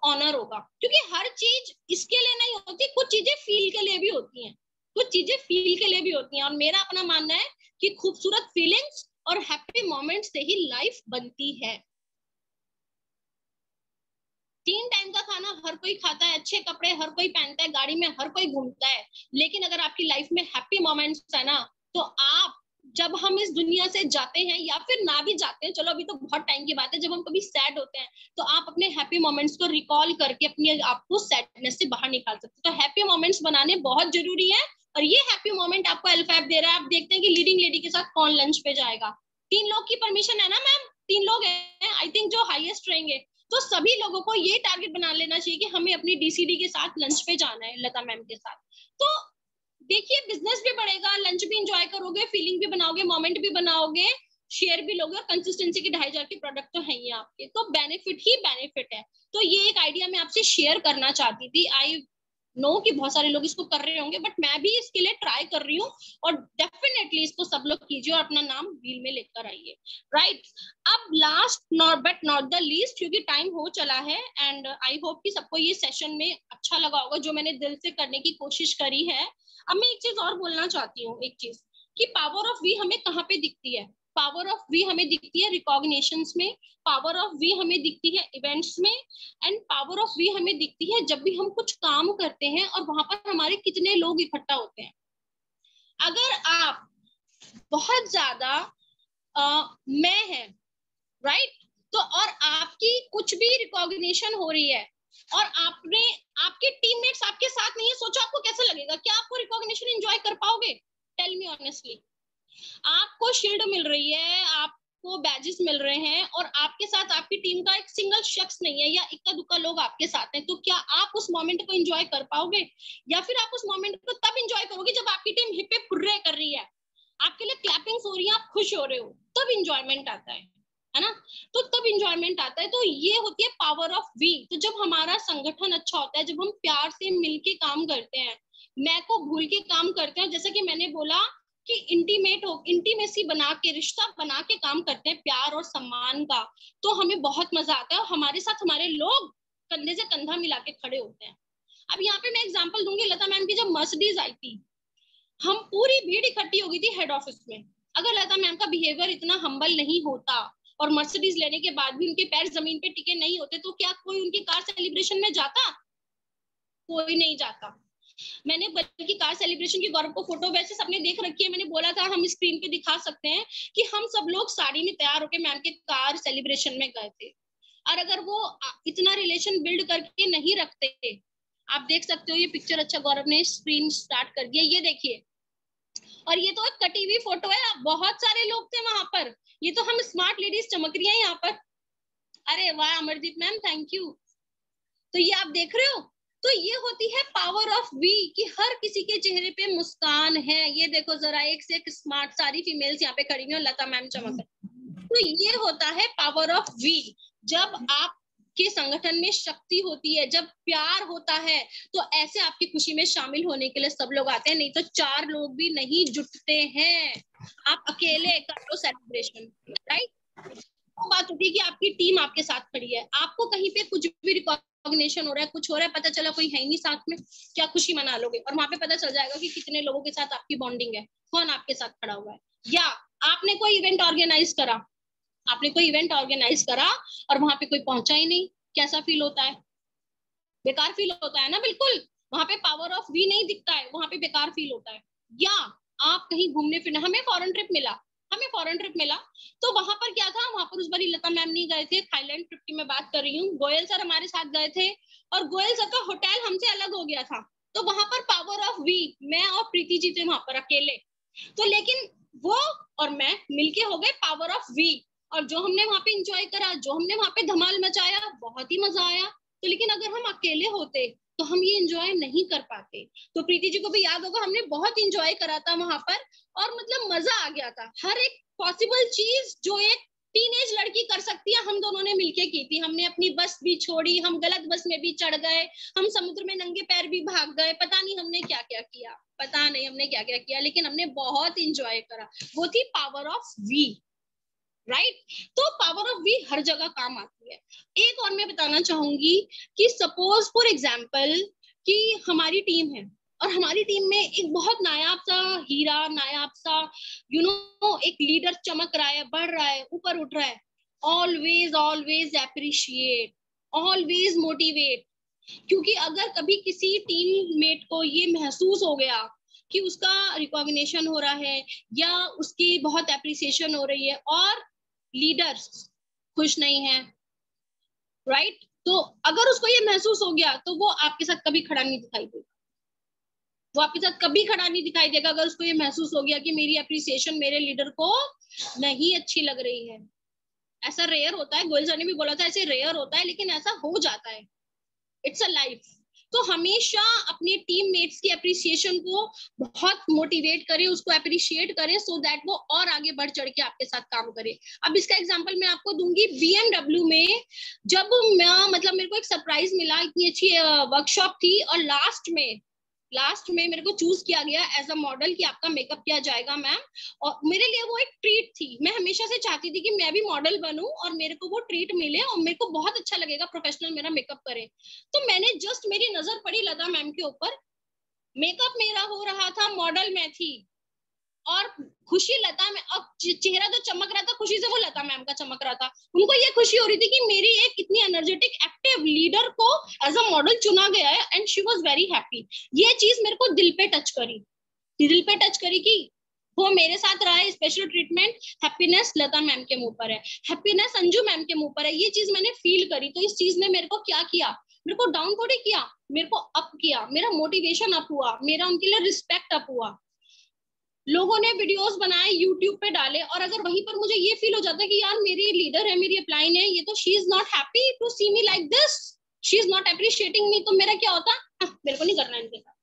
ऑनर होगा, क्योंकि हर चीज इसके लिए नहीं होती, कुछ चीजें फील के लिए भी होती हैं, कुछ चीजें फील के लिए भी होती हैं। और मेरा अपना मानना है कि खूबसूरत फीलिंग्स और हैप्पी मोमेंट से ही लाइफ बनती है। 3 टाइम का खाना हर कोई खाता है, अच्छे कपड़े हर कोई पहनता है, गाड़ी में हर कोई घूमता है, लेकिन अगर आपकी लाइफ में हैप्पी मोमेंट्स है ना, तो आप जब हम इस दुनिया से जाते हैं या फिर ना भी जाते हैं, चलो अभी तो बहुत टाइम की बात है, जब हम कभी सैड होते हैं तो आप अपने हैप्पी मोमेंट्स को रिकॉल करके अपने आपको सैडनेस से बाहर निकाल सकते हो। तो हैप्पी मोमेंट्स बनाने बहुत जरूरी है, और ये हैप्पी मोमेंट आपको एलफैब दे रहा है। आप देखते हैं कि लीडिंग लेडी के साथ कौन लंच पे जाएगा। 3 लोग की परमिशन है ना मैम? 3 लोग हैं आई थिंक जो हाईएस्ट रहेंगे, तो सभी लोगों को ये टारगेट बना लेना चाहिए कि हमें अपनी डीसीडी के साथ लंच पे जाना है, लता मैम के साथ। तो देखिए बिजनेस भी बढ़ेगा, लंच भी इंजॉय करोगे, फीलिंग भी बनाओगे, मोमेंट भी बनाओगे, शेयर भी लोगे, और कंसिस्टेंसी के 2500 के प्रोडक्ट तो है ही आपके, तो बेनिफिट ही बेनिफिट है। तो ये एक आइडिया मैं आपसे शेयर करना चाहती थी। आई नो कि बहुत सारे लोग इसको कर रहे होंगे, बट मैं भी इसके लिए ट्राई कर रही हूँ, और डेफिनेटली इसको सब लोग कीजिए और अपना नाम व्हील में लेकर आइए। राइट, अब last but not the least, क्योंकि टाइम हो चला है, एंड आई होप कि सबको ये सेशन में अच्छा लगा होगा, जो मैंने दिल से करने की कोशिश करी है। अब मैं एक चीज और बोलना चाहती हूँ, एक चीज कि पावर ऑफ वी हमें कहाँ पे दिखती है? पावर ऑफ वी हमें दिखती है रिकॉग्निशंस में, पावर ऑफ वी हमें दिखती है इवेंट्स में, एंड पावर ऑफ वी हमें दिखती है जब भी हम कुछ काम करते हैं और वहां पर हमारे कितने लोग इकट्ठा होते हैं। अगर आप बहुत ज्यादा मैं है, राइट, तो और आपकी कुछ भी रिकॉग्निशन हो रही है और आपके टीममेट्स आपके साथ नहीं है, सोचो आपको कैसा लगेगा? क्या आपको रिकॉग्निशन एंजॉय कर पाओगे? Tell me honestly. आपको शील्ड मिल रही है, आपको आपको बैजेस मिल रहे हैं और आपके साथ आपकी टीम का एक सिंगल शख्स नहीं है या इक्का दुक्का लोग आपके साथ हैं, तो क्या आप उस मोमेंट को एंजॉय कर पाओगे? या फिर आप उस मोमेंट को तब एंजॉय करोगे जब आपकी टीम हिप हिप हुर्रे कर रही है, आपके लिए क्लैपिंग्स हो रही है, आप खुश हो रहे हो, तब इंजॉयमेंट आता है ना? तो तब इंजॉयमेंट आता है। तो ये होती है पावर ऑफ वी। तो जब हमारा संगठन अच्छा होता है, जब हम प्यार से मिलके काम करते हैं, मैं को भूल के काम करते हैं, जैसा कि मैंने बोला कि इंटीमेसी बना के, रिश्ता बना के काम करते हैं प्यार और सम्मान का, तो हमें बहुत मजा आता है और हमारे साथ हमारे लोग कंधे से कंधा मिला के खड़े होते हैं। अब यहाँ पे मैं एग्जांपल दूंगी, लता मैम की जब मर्सिडीज आई थी, हम पूरी भीड़ इकट्ठी हो गई थी हेड ऑफिस में। अगर लता मैम का बिहेवियर इतना हम्बल नहीं होता और मर्सिडीज लेने के बाद भी उनके पैर जमीन पे टिके नहीं होते, तो क्या कोई उनकी कार सेलिब्रेशन में जाता? कोई नहीं जाता। मैंने बल्कि कार सेलिब्रेशन की गौरव को फोटो वैसे सबने देख रखी है, मैंने बोला था हम स्क्रीन पे दिखा सकते हैं कि हम सब लोग साड़ी में तैयार होकर मैम के कार सेलिब्रेशन में गए थे। और अगर वो इतना रिलेशन बिल्ड करके नहीं रखते, आप देख सकते हो ये पिक्चर, अच्छा गौरव ने स्क्रीन स्टार्ट कर दिया, ये देखिए, और ये तो एक कटी हुई फोटो है, बहुत सारे लोग थे वहां पर, ये तो हम स्मार्ट लेडीज चमक रही हैं यहाँ पर। अरे वाह अमरदीप मैम, थैंक यू। तो ये आप देख रहे हो, तो ये होती है पावर ऑफ वी कि हर किसी के चेहरे पे मुस्कान है। ये देखो जरा, एक से एक स्मार्ट सारी फीमेल्स यहाँ पे खड़ी हुई हैं, लता मैम चमक रही। तो ये होता है पावर ऑफ वी। जब आपके संगठन में शक्ति होती है, जब प्यार होता है, तो ऐसे आपकी खुशी में शामिल होने के लिए सब लोग आते हैं, नहीं तो चार लोग भी नहीं जुटते हैं। आप अकेले कर लो सेलिब्रेशन, राइट? तो बात होती है कि आपकी टीम आपके साथ खड़ी है, आपको कहीं पे कुछ भी रिकॉग्निशन हो रहा है, कुछ हो रहा है, पता चला कोई है नहीं साथ में, क्या खुशी मना लोगे? और वहां पे पता चल जाएगा कि कितने लोगों के साथ आपकी बॉन्डिंग है, कौन आपके साथ खड़ा हुआ है। या आपने कोई इवेंट ऑर्गेनाइज करा, और वहां पे कोई पहुंचा ही नहीं, कैसा फील होता है? बेकार फील होता है ना, बिल्कुल। वहां पे पावर ऑफ वी नहीं दिखता है, वहां पे बेकार फील होता है। या आप कहीं घूमने फिरने, हमें फॉरेन ट्रिप मिला, तो वहां पर क्या था, वहां पर उस बार लता मैम नहीं गए थे, थाईलैंड ट्रिप की मैं बात कर रही हूँ, गोयल सर हमारे साथ गए थे, और गोयल सर का होटल हमसे अलग हो गया था, तो वहां पर पावर ऑफ वी, मैं और प्रीति जी थे वहां पर अकेले, तो लेकिन वो और मैं मिलके हो गए पावर ऑफ वी। और जो हमने वहां पे इंजॉय करा, जो हमने वहां पे धमाल मचाया, बहुत ही मजा आया। तो लेकिन अगर हम अकेले होते तो हम ये एंजॉय नहीं कर पाते। तो प्रीति जी को भी याद होगा, हमने बहुत एंजॉय करा था वहां पर, और मतलब मजा आ गया था। हर एक पॉसिबल चीज जो एक टीनेज लड़की कर सकती है, हम दोनों ने मिलके की थी। हमने अपनी बस भी छोड़ी, हम गलत बस में भी चढ़ गए, हम समुद्र में नंगे पैर भी भाग गए, पता नहीं हमने क्या क्या किया, लेकिन हमने बहुत इंजॉय करा। वो थी पावर ऑफ वी, राइट? तो पावर ऑफ वी हर जगह काम आती है। एक और मैं बताना चाहूंगी कि सपोज फॉर एग्जाम्पल कि हमारी टीम है, और हमारी टीम में एक बहुत नायाब सा हीरा, नायाब सा एक लीडर चमक रहा है, बढ़ रहा है, ऊपर उठ रहा है। Always appreciate, always motivate. क्योंकि अगर कभी किसी टीम मेट को ये महसूस हो गया कि उसका रिकॉग्निशन हो रहा है या उसकी बहुत एप्रिसिएशन हो रही है और लीडर्स खुश नहीं है, राइट? तो अगर उसको ये महसूस हो गया, तो वो आपके साथ कभी खड़ा नहीं दिखाई देगा। अगर उसको ये महसूस हो गया कि मेरी एप्रिसिएशन मेरे लीडर को नहीं अच्छी लग रही है। ऐसा रेयर होता है, गोयल सर ने भी बोला था ऐसे रेयर होता है, लेकिन ऐसा हो जाता है, इट्स अ लाइफ। तो हमेशा अपने टीममेट्स की एप्रिसिएशन को बहुत मोटिवेट करें, उसको एप्रिशिएट करें, सो दैट वो और आगे बढ़ चढ़ के आपके साथ काम करे। अब इसका एग्जांपल मैं आपको दूंगी, BMW में जब मैं मेरे को एक सरप्राइज मिला, इतनी अच्छी वर्कशॉप थी, और लास्ट में मेरे को चूज किया गया एज अ मॉडल कि आपका मेकअप किया जाएगा मैम। और मेरे लिए वो एक ट्रीट थी, मैं हमेशा से चाहती थी कि मैं भी मॉडल बनूं और मेरे को वो ट्रीट मिले और मेरे को बहुत अच्छा लगेगा प्रोफेशनल मेरा मेकअप करे। तो मैंने जस्ट, मेरी नजर पड़ी लता मैम के ऊपर, मेकअप मेरा हो रहा था, मॉडल मैं थी, और खुशी लता में, अब चेहरा तो चमक रहा था खुशी से, वो लता मैम का चमक रहा था। उनको ये खुशी हो रही थी कि मेरी एक इतनी एनर्जेटिक एक्टिव लीडर को एज अ मॉडल चुना गया है, and she was very happy. ये चीज मेरे को दिल पे टच करी कि वो मेरे साथ रहा है। स्पेशल ट्रीटमेंट, हैप्पीनेस लता मैम के मुंह पर है, हैप्पीनेस अंजू मैम के मुंह पर है। ये चीज मैंने फील करी। तो इस चीज ने मेरे को क्या किया, मेरे को डाउन थोड़ी किया, मेरे को अप किया, मेरा मोटिवेशन अप हुआ, मेरा उनके लिए रिस्पेक्ट अप हुआ। लोगों ने वीडियोस बनाए यूट्यूब पे डाले, और अगर वहीं पर मुझे ये फील हो जाता है कि यार मेरी लीडर है, मेरी अपलाइन है, ये तो she is not happy to see me like this, she is not appreciating me, तो मेरा क्या होता, मेरे को नहीं करना इनके साथ,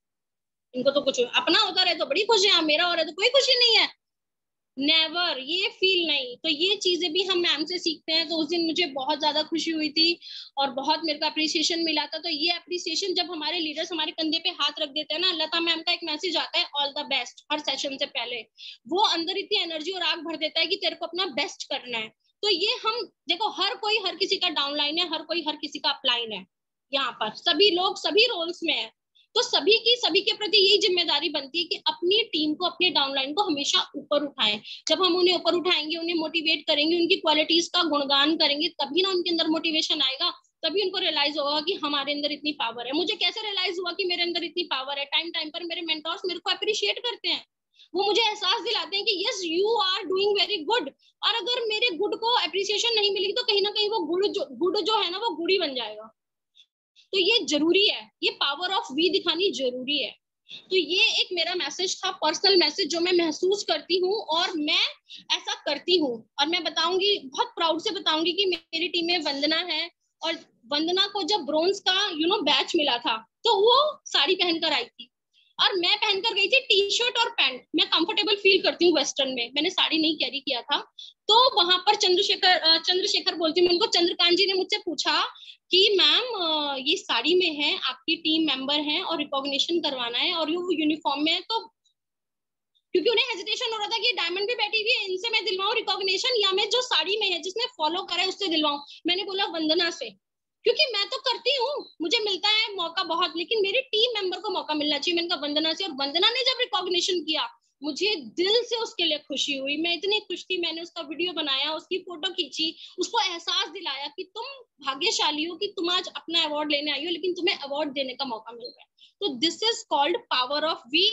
इनको तो कुछ अपना होता रहे तो बड़ी खुशी है, मेरा हो रहा है तो कोई खुशी नहीं है, नेवर, ये फील नहीं। तो ये चीजें भी हम मैम से सीखते हैं। तो उस दिन मुझे बहुत ज्यादा खुशी हुई थी और बहुत मेरे को अप्रिसिएशन मिला था। तो ये अप्रिसिएशन जब हमारे लीडर्स हमारे कंधे पे हाथ रख देते हैं ना, लता मैम का एक मैसेज आता है all the best her session से पहले, वो अंदर इतनी एनर्जी और आग भर देता है कि तेरे को अपना बेस्ट करना है। तो ये हम देखो, हर कोई हर किसी का डाउनलाइन है, हर कोई हर किसी का अपलाइन है, यहाँ पर सभी लोग सभी रोल्स में है। तो सभी के प्रति यही जिम्मेदारी बनती है कि अपनी टीम को, अपने डाउनलाइन को हमेशा ऊपर उठाएं। जब हम उन्हें ऊपर उठाएंगे, उन्हें मोटिवेट करेंगे, उनकी क्वालिटीज का गुणगान करेंगे, तभी ना उनके अंदर मोटिवेशन आएगा, तभी उनको रियलाइज होगा कि हमारे अंदर इतनी पावर है। मुझे कैसे रियलाइज हुआ कि मेरे अंदर इतनी पावर है? टाइम टाइम पर मेरे मेंटर्स मेरे को अप्रिशिएट करते हैं, वो मुझे एहसास दिलाते हैं कि yes you are doing very good. और अगर मेरे गुड को अप्रिसिएशन नहीं मिलेगी तो कहीं ना कहीं वो गुड जो है ना, वो गुड़ी बन जाएगा। तो ये जरूरी है, ये पावर ऑफ वी दिखानी जरूरी है। तो ये एक मेरा मैसेज था, पर्सनल मैसेज, जो मैं महसूस करती हूँ और मैं ऐसा करती हूँ। और मैं बताऊंगी, बहुत प्राउड से बताऊंगी कि मेरी टीम में वंदना है, और वंदना को जब ब्रोंज का बैच मिला था तो वो साड़ी पहनकर आई थी और मैं पहनकर गई थी टी शर्ट और पैंट। मैं कंफर्टेबल फील करती हूँ वेस्टर्न में, मैंने साड़ी नहीं कैरी किया था। तो वहां पर चंद्रशेखर बोलती हूँ उनको, चंद्रकांत जी ने मुझसे पूछा कि मैम ये साड़ी में है, आपकी टीम मेंबर हैं और रिकॉग्निशन करवाना है और ये यूनिफॉर्म में है, तो क्योंकि उन्हें हेजिटेशन हो रहा था कि डायमंड भी बैठी हुई है, इनसे मैं दिलवाऊं रिकॉग्निशन या मैं जो साड़ी में है जिसने फॉलो करा है उससे दिलवाऊं। मैंने बोला वंदना से, क्योंकि मैं तो करती हूँ, मुझे मिलता है मौका बहुत, लेकिन मेरी टीम मेंबर को मौका मिलना चाहिए। मैंने कहा वंदना से, और वंदना ने जब रिकॉग्निशन किया मुझे दिल से उसके लिए खुशी हुई, मैं इतनी खुश थी, मैंने उसका वीडियो बनाया, उसकी फोटो खींची, उसको एहसास दिलाया कि तुम भाग्यशाली हो कि तुम आज अपना अवार्ड लेने आई हो, लेकिन तुम्हें अवार्ड देने का मौका मिल रहा है। तो this is called power of we.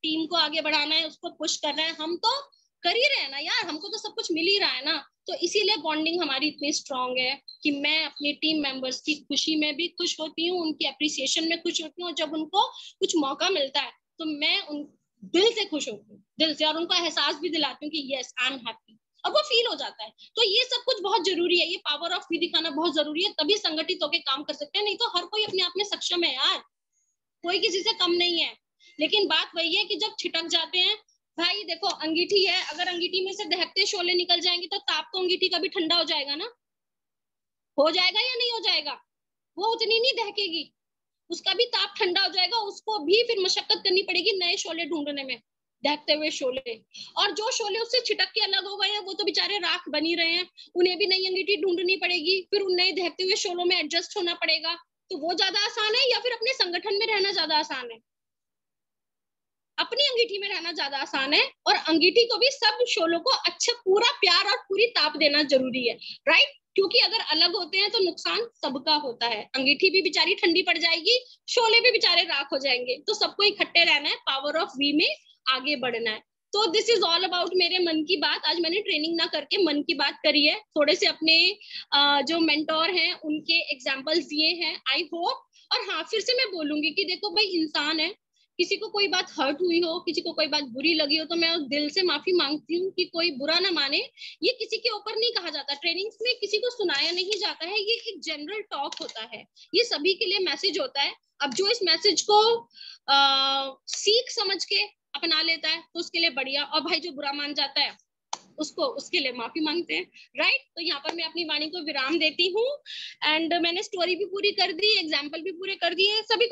Team को आगे बढ़ाना है, उसको पुश करना है, हम तो कर ही रहे हैं ना यार, हमको तो सब कुछ मिल ही रहा है ना। तो इसीलिए बॉन्डिंग हमारी इतनी स्ट्रांग है कि मैं अपनी टीम मेंबर्स की खुशी में भी खुश होती हूँ, उनकी अप्रिसिएशन में खुश होती हूँ, जब उनको कुछ मौका मिलता है तो मैं उन दिल से खुश होती हूँ, दिल से, और उनको एहसास भी दिलाती हूँ कि यस आई एम हैप्पी, और वो फील हो जाता है। तो ये सब कुछ बहुत जरूरी है, ये पावर ऑफ वी दिखाना बहुत जरूरी है, तभी संगठित होकर काम कर सकते हैं, नहीं तो हर कोई अपने आप में सक्षम है यार, कोई किसी से कम नहीं है। लेकिन बात वही है कि जब छिटक जाते हैं, भाई देखो अंगीठी है, अगर अंगीठी में से दहकते शोले निकल जाएंगे तो ताप तो अंगीठी का भी ठंडा हो जाएगा ना, हो जाएगा या नहीं हो जाएगा? वो उतनी नहीं दहकेगी, उसका भी ताप ठंडा हो जाएगा, उसको भी फिर मशक्कत करनी पड़ेगी नए शोले ढूंढने में, दहकते हुए शोले। और जो शोले उससे छिटक के अलग हो गए हैं वो तो बेचारे राख बनी रहे हैं, उन्हें भी नई अंगीठी ढूंढनी पड़ेगी, फिर उन नए दहकते हुए शोलों में एडजस्ट होना पड़ेगा। तो वो ज्यादा आसान है या फिर अपने संगठन में रहना ज्यादा आसान है? अपनी अंगीठी में रहना ज्यादा आसान है, और अंगीठी को भी सब शोलों को अच्छा पूरा प्यार और पूरी ताप देना जरूरी है, राइट? क्योंकि अगर अलग होते हैं तो नुकसान सबका होता है, अंगीठी भी बेचारी ठंडी पड़ जाएगी, शोले भी बेचारे राख हो जाएंगे, तो सबको इकट्ठे रहना है, पावर ऑफ वी में आगे बढ़ना है। तो दिस इज ऑल अबाउट मेरे मन की बात। आज मैंने ट्रेनिंग ना करके मन की बात करी है, थोड़े से अपने जो मेंटोर हैं उनके एग्जाम्पल्स दिए हैं, आई होप। और हाँ, फिर से मैं बोलूंगी कि देखो भाई, इंसान है, किसी को कोई बात हर्ट हुई हो, किसी को कोई बात बुरी लगी हो, तो मैं दिल से माफी मांगती हूँ कि कोई बुरा ना माने। ये किसी के ऊपर नहीं कहा जाता, ट्रेनिंग्स में किसी को सुनाया नहीं जाता है, ये एक जनरल टॉक होता है, ये सभी के लिए मैसेज होता है। अब जो इस मैसेज को सीख समझ के अपना लेता है तो उसके लिए बढ़िया, और भाई जो बुरा मान जाता है उसके लिए माफी मांगते हैं, राइट? तो यहाँ पर मैं अपनी वाणी को विराम देती हूँ, एंड मैंने स्टोरी भी पूरी कर दी, एग्जाम्पल भी पूरे कर दिए, सभी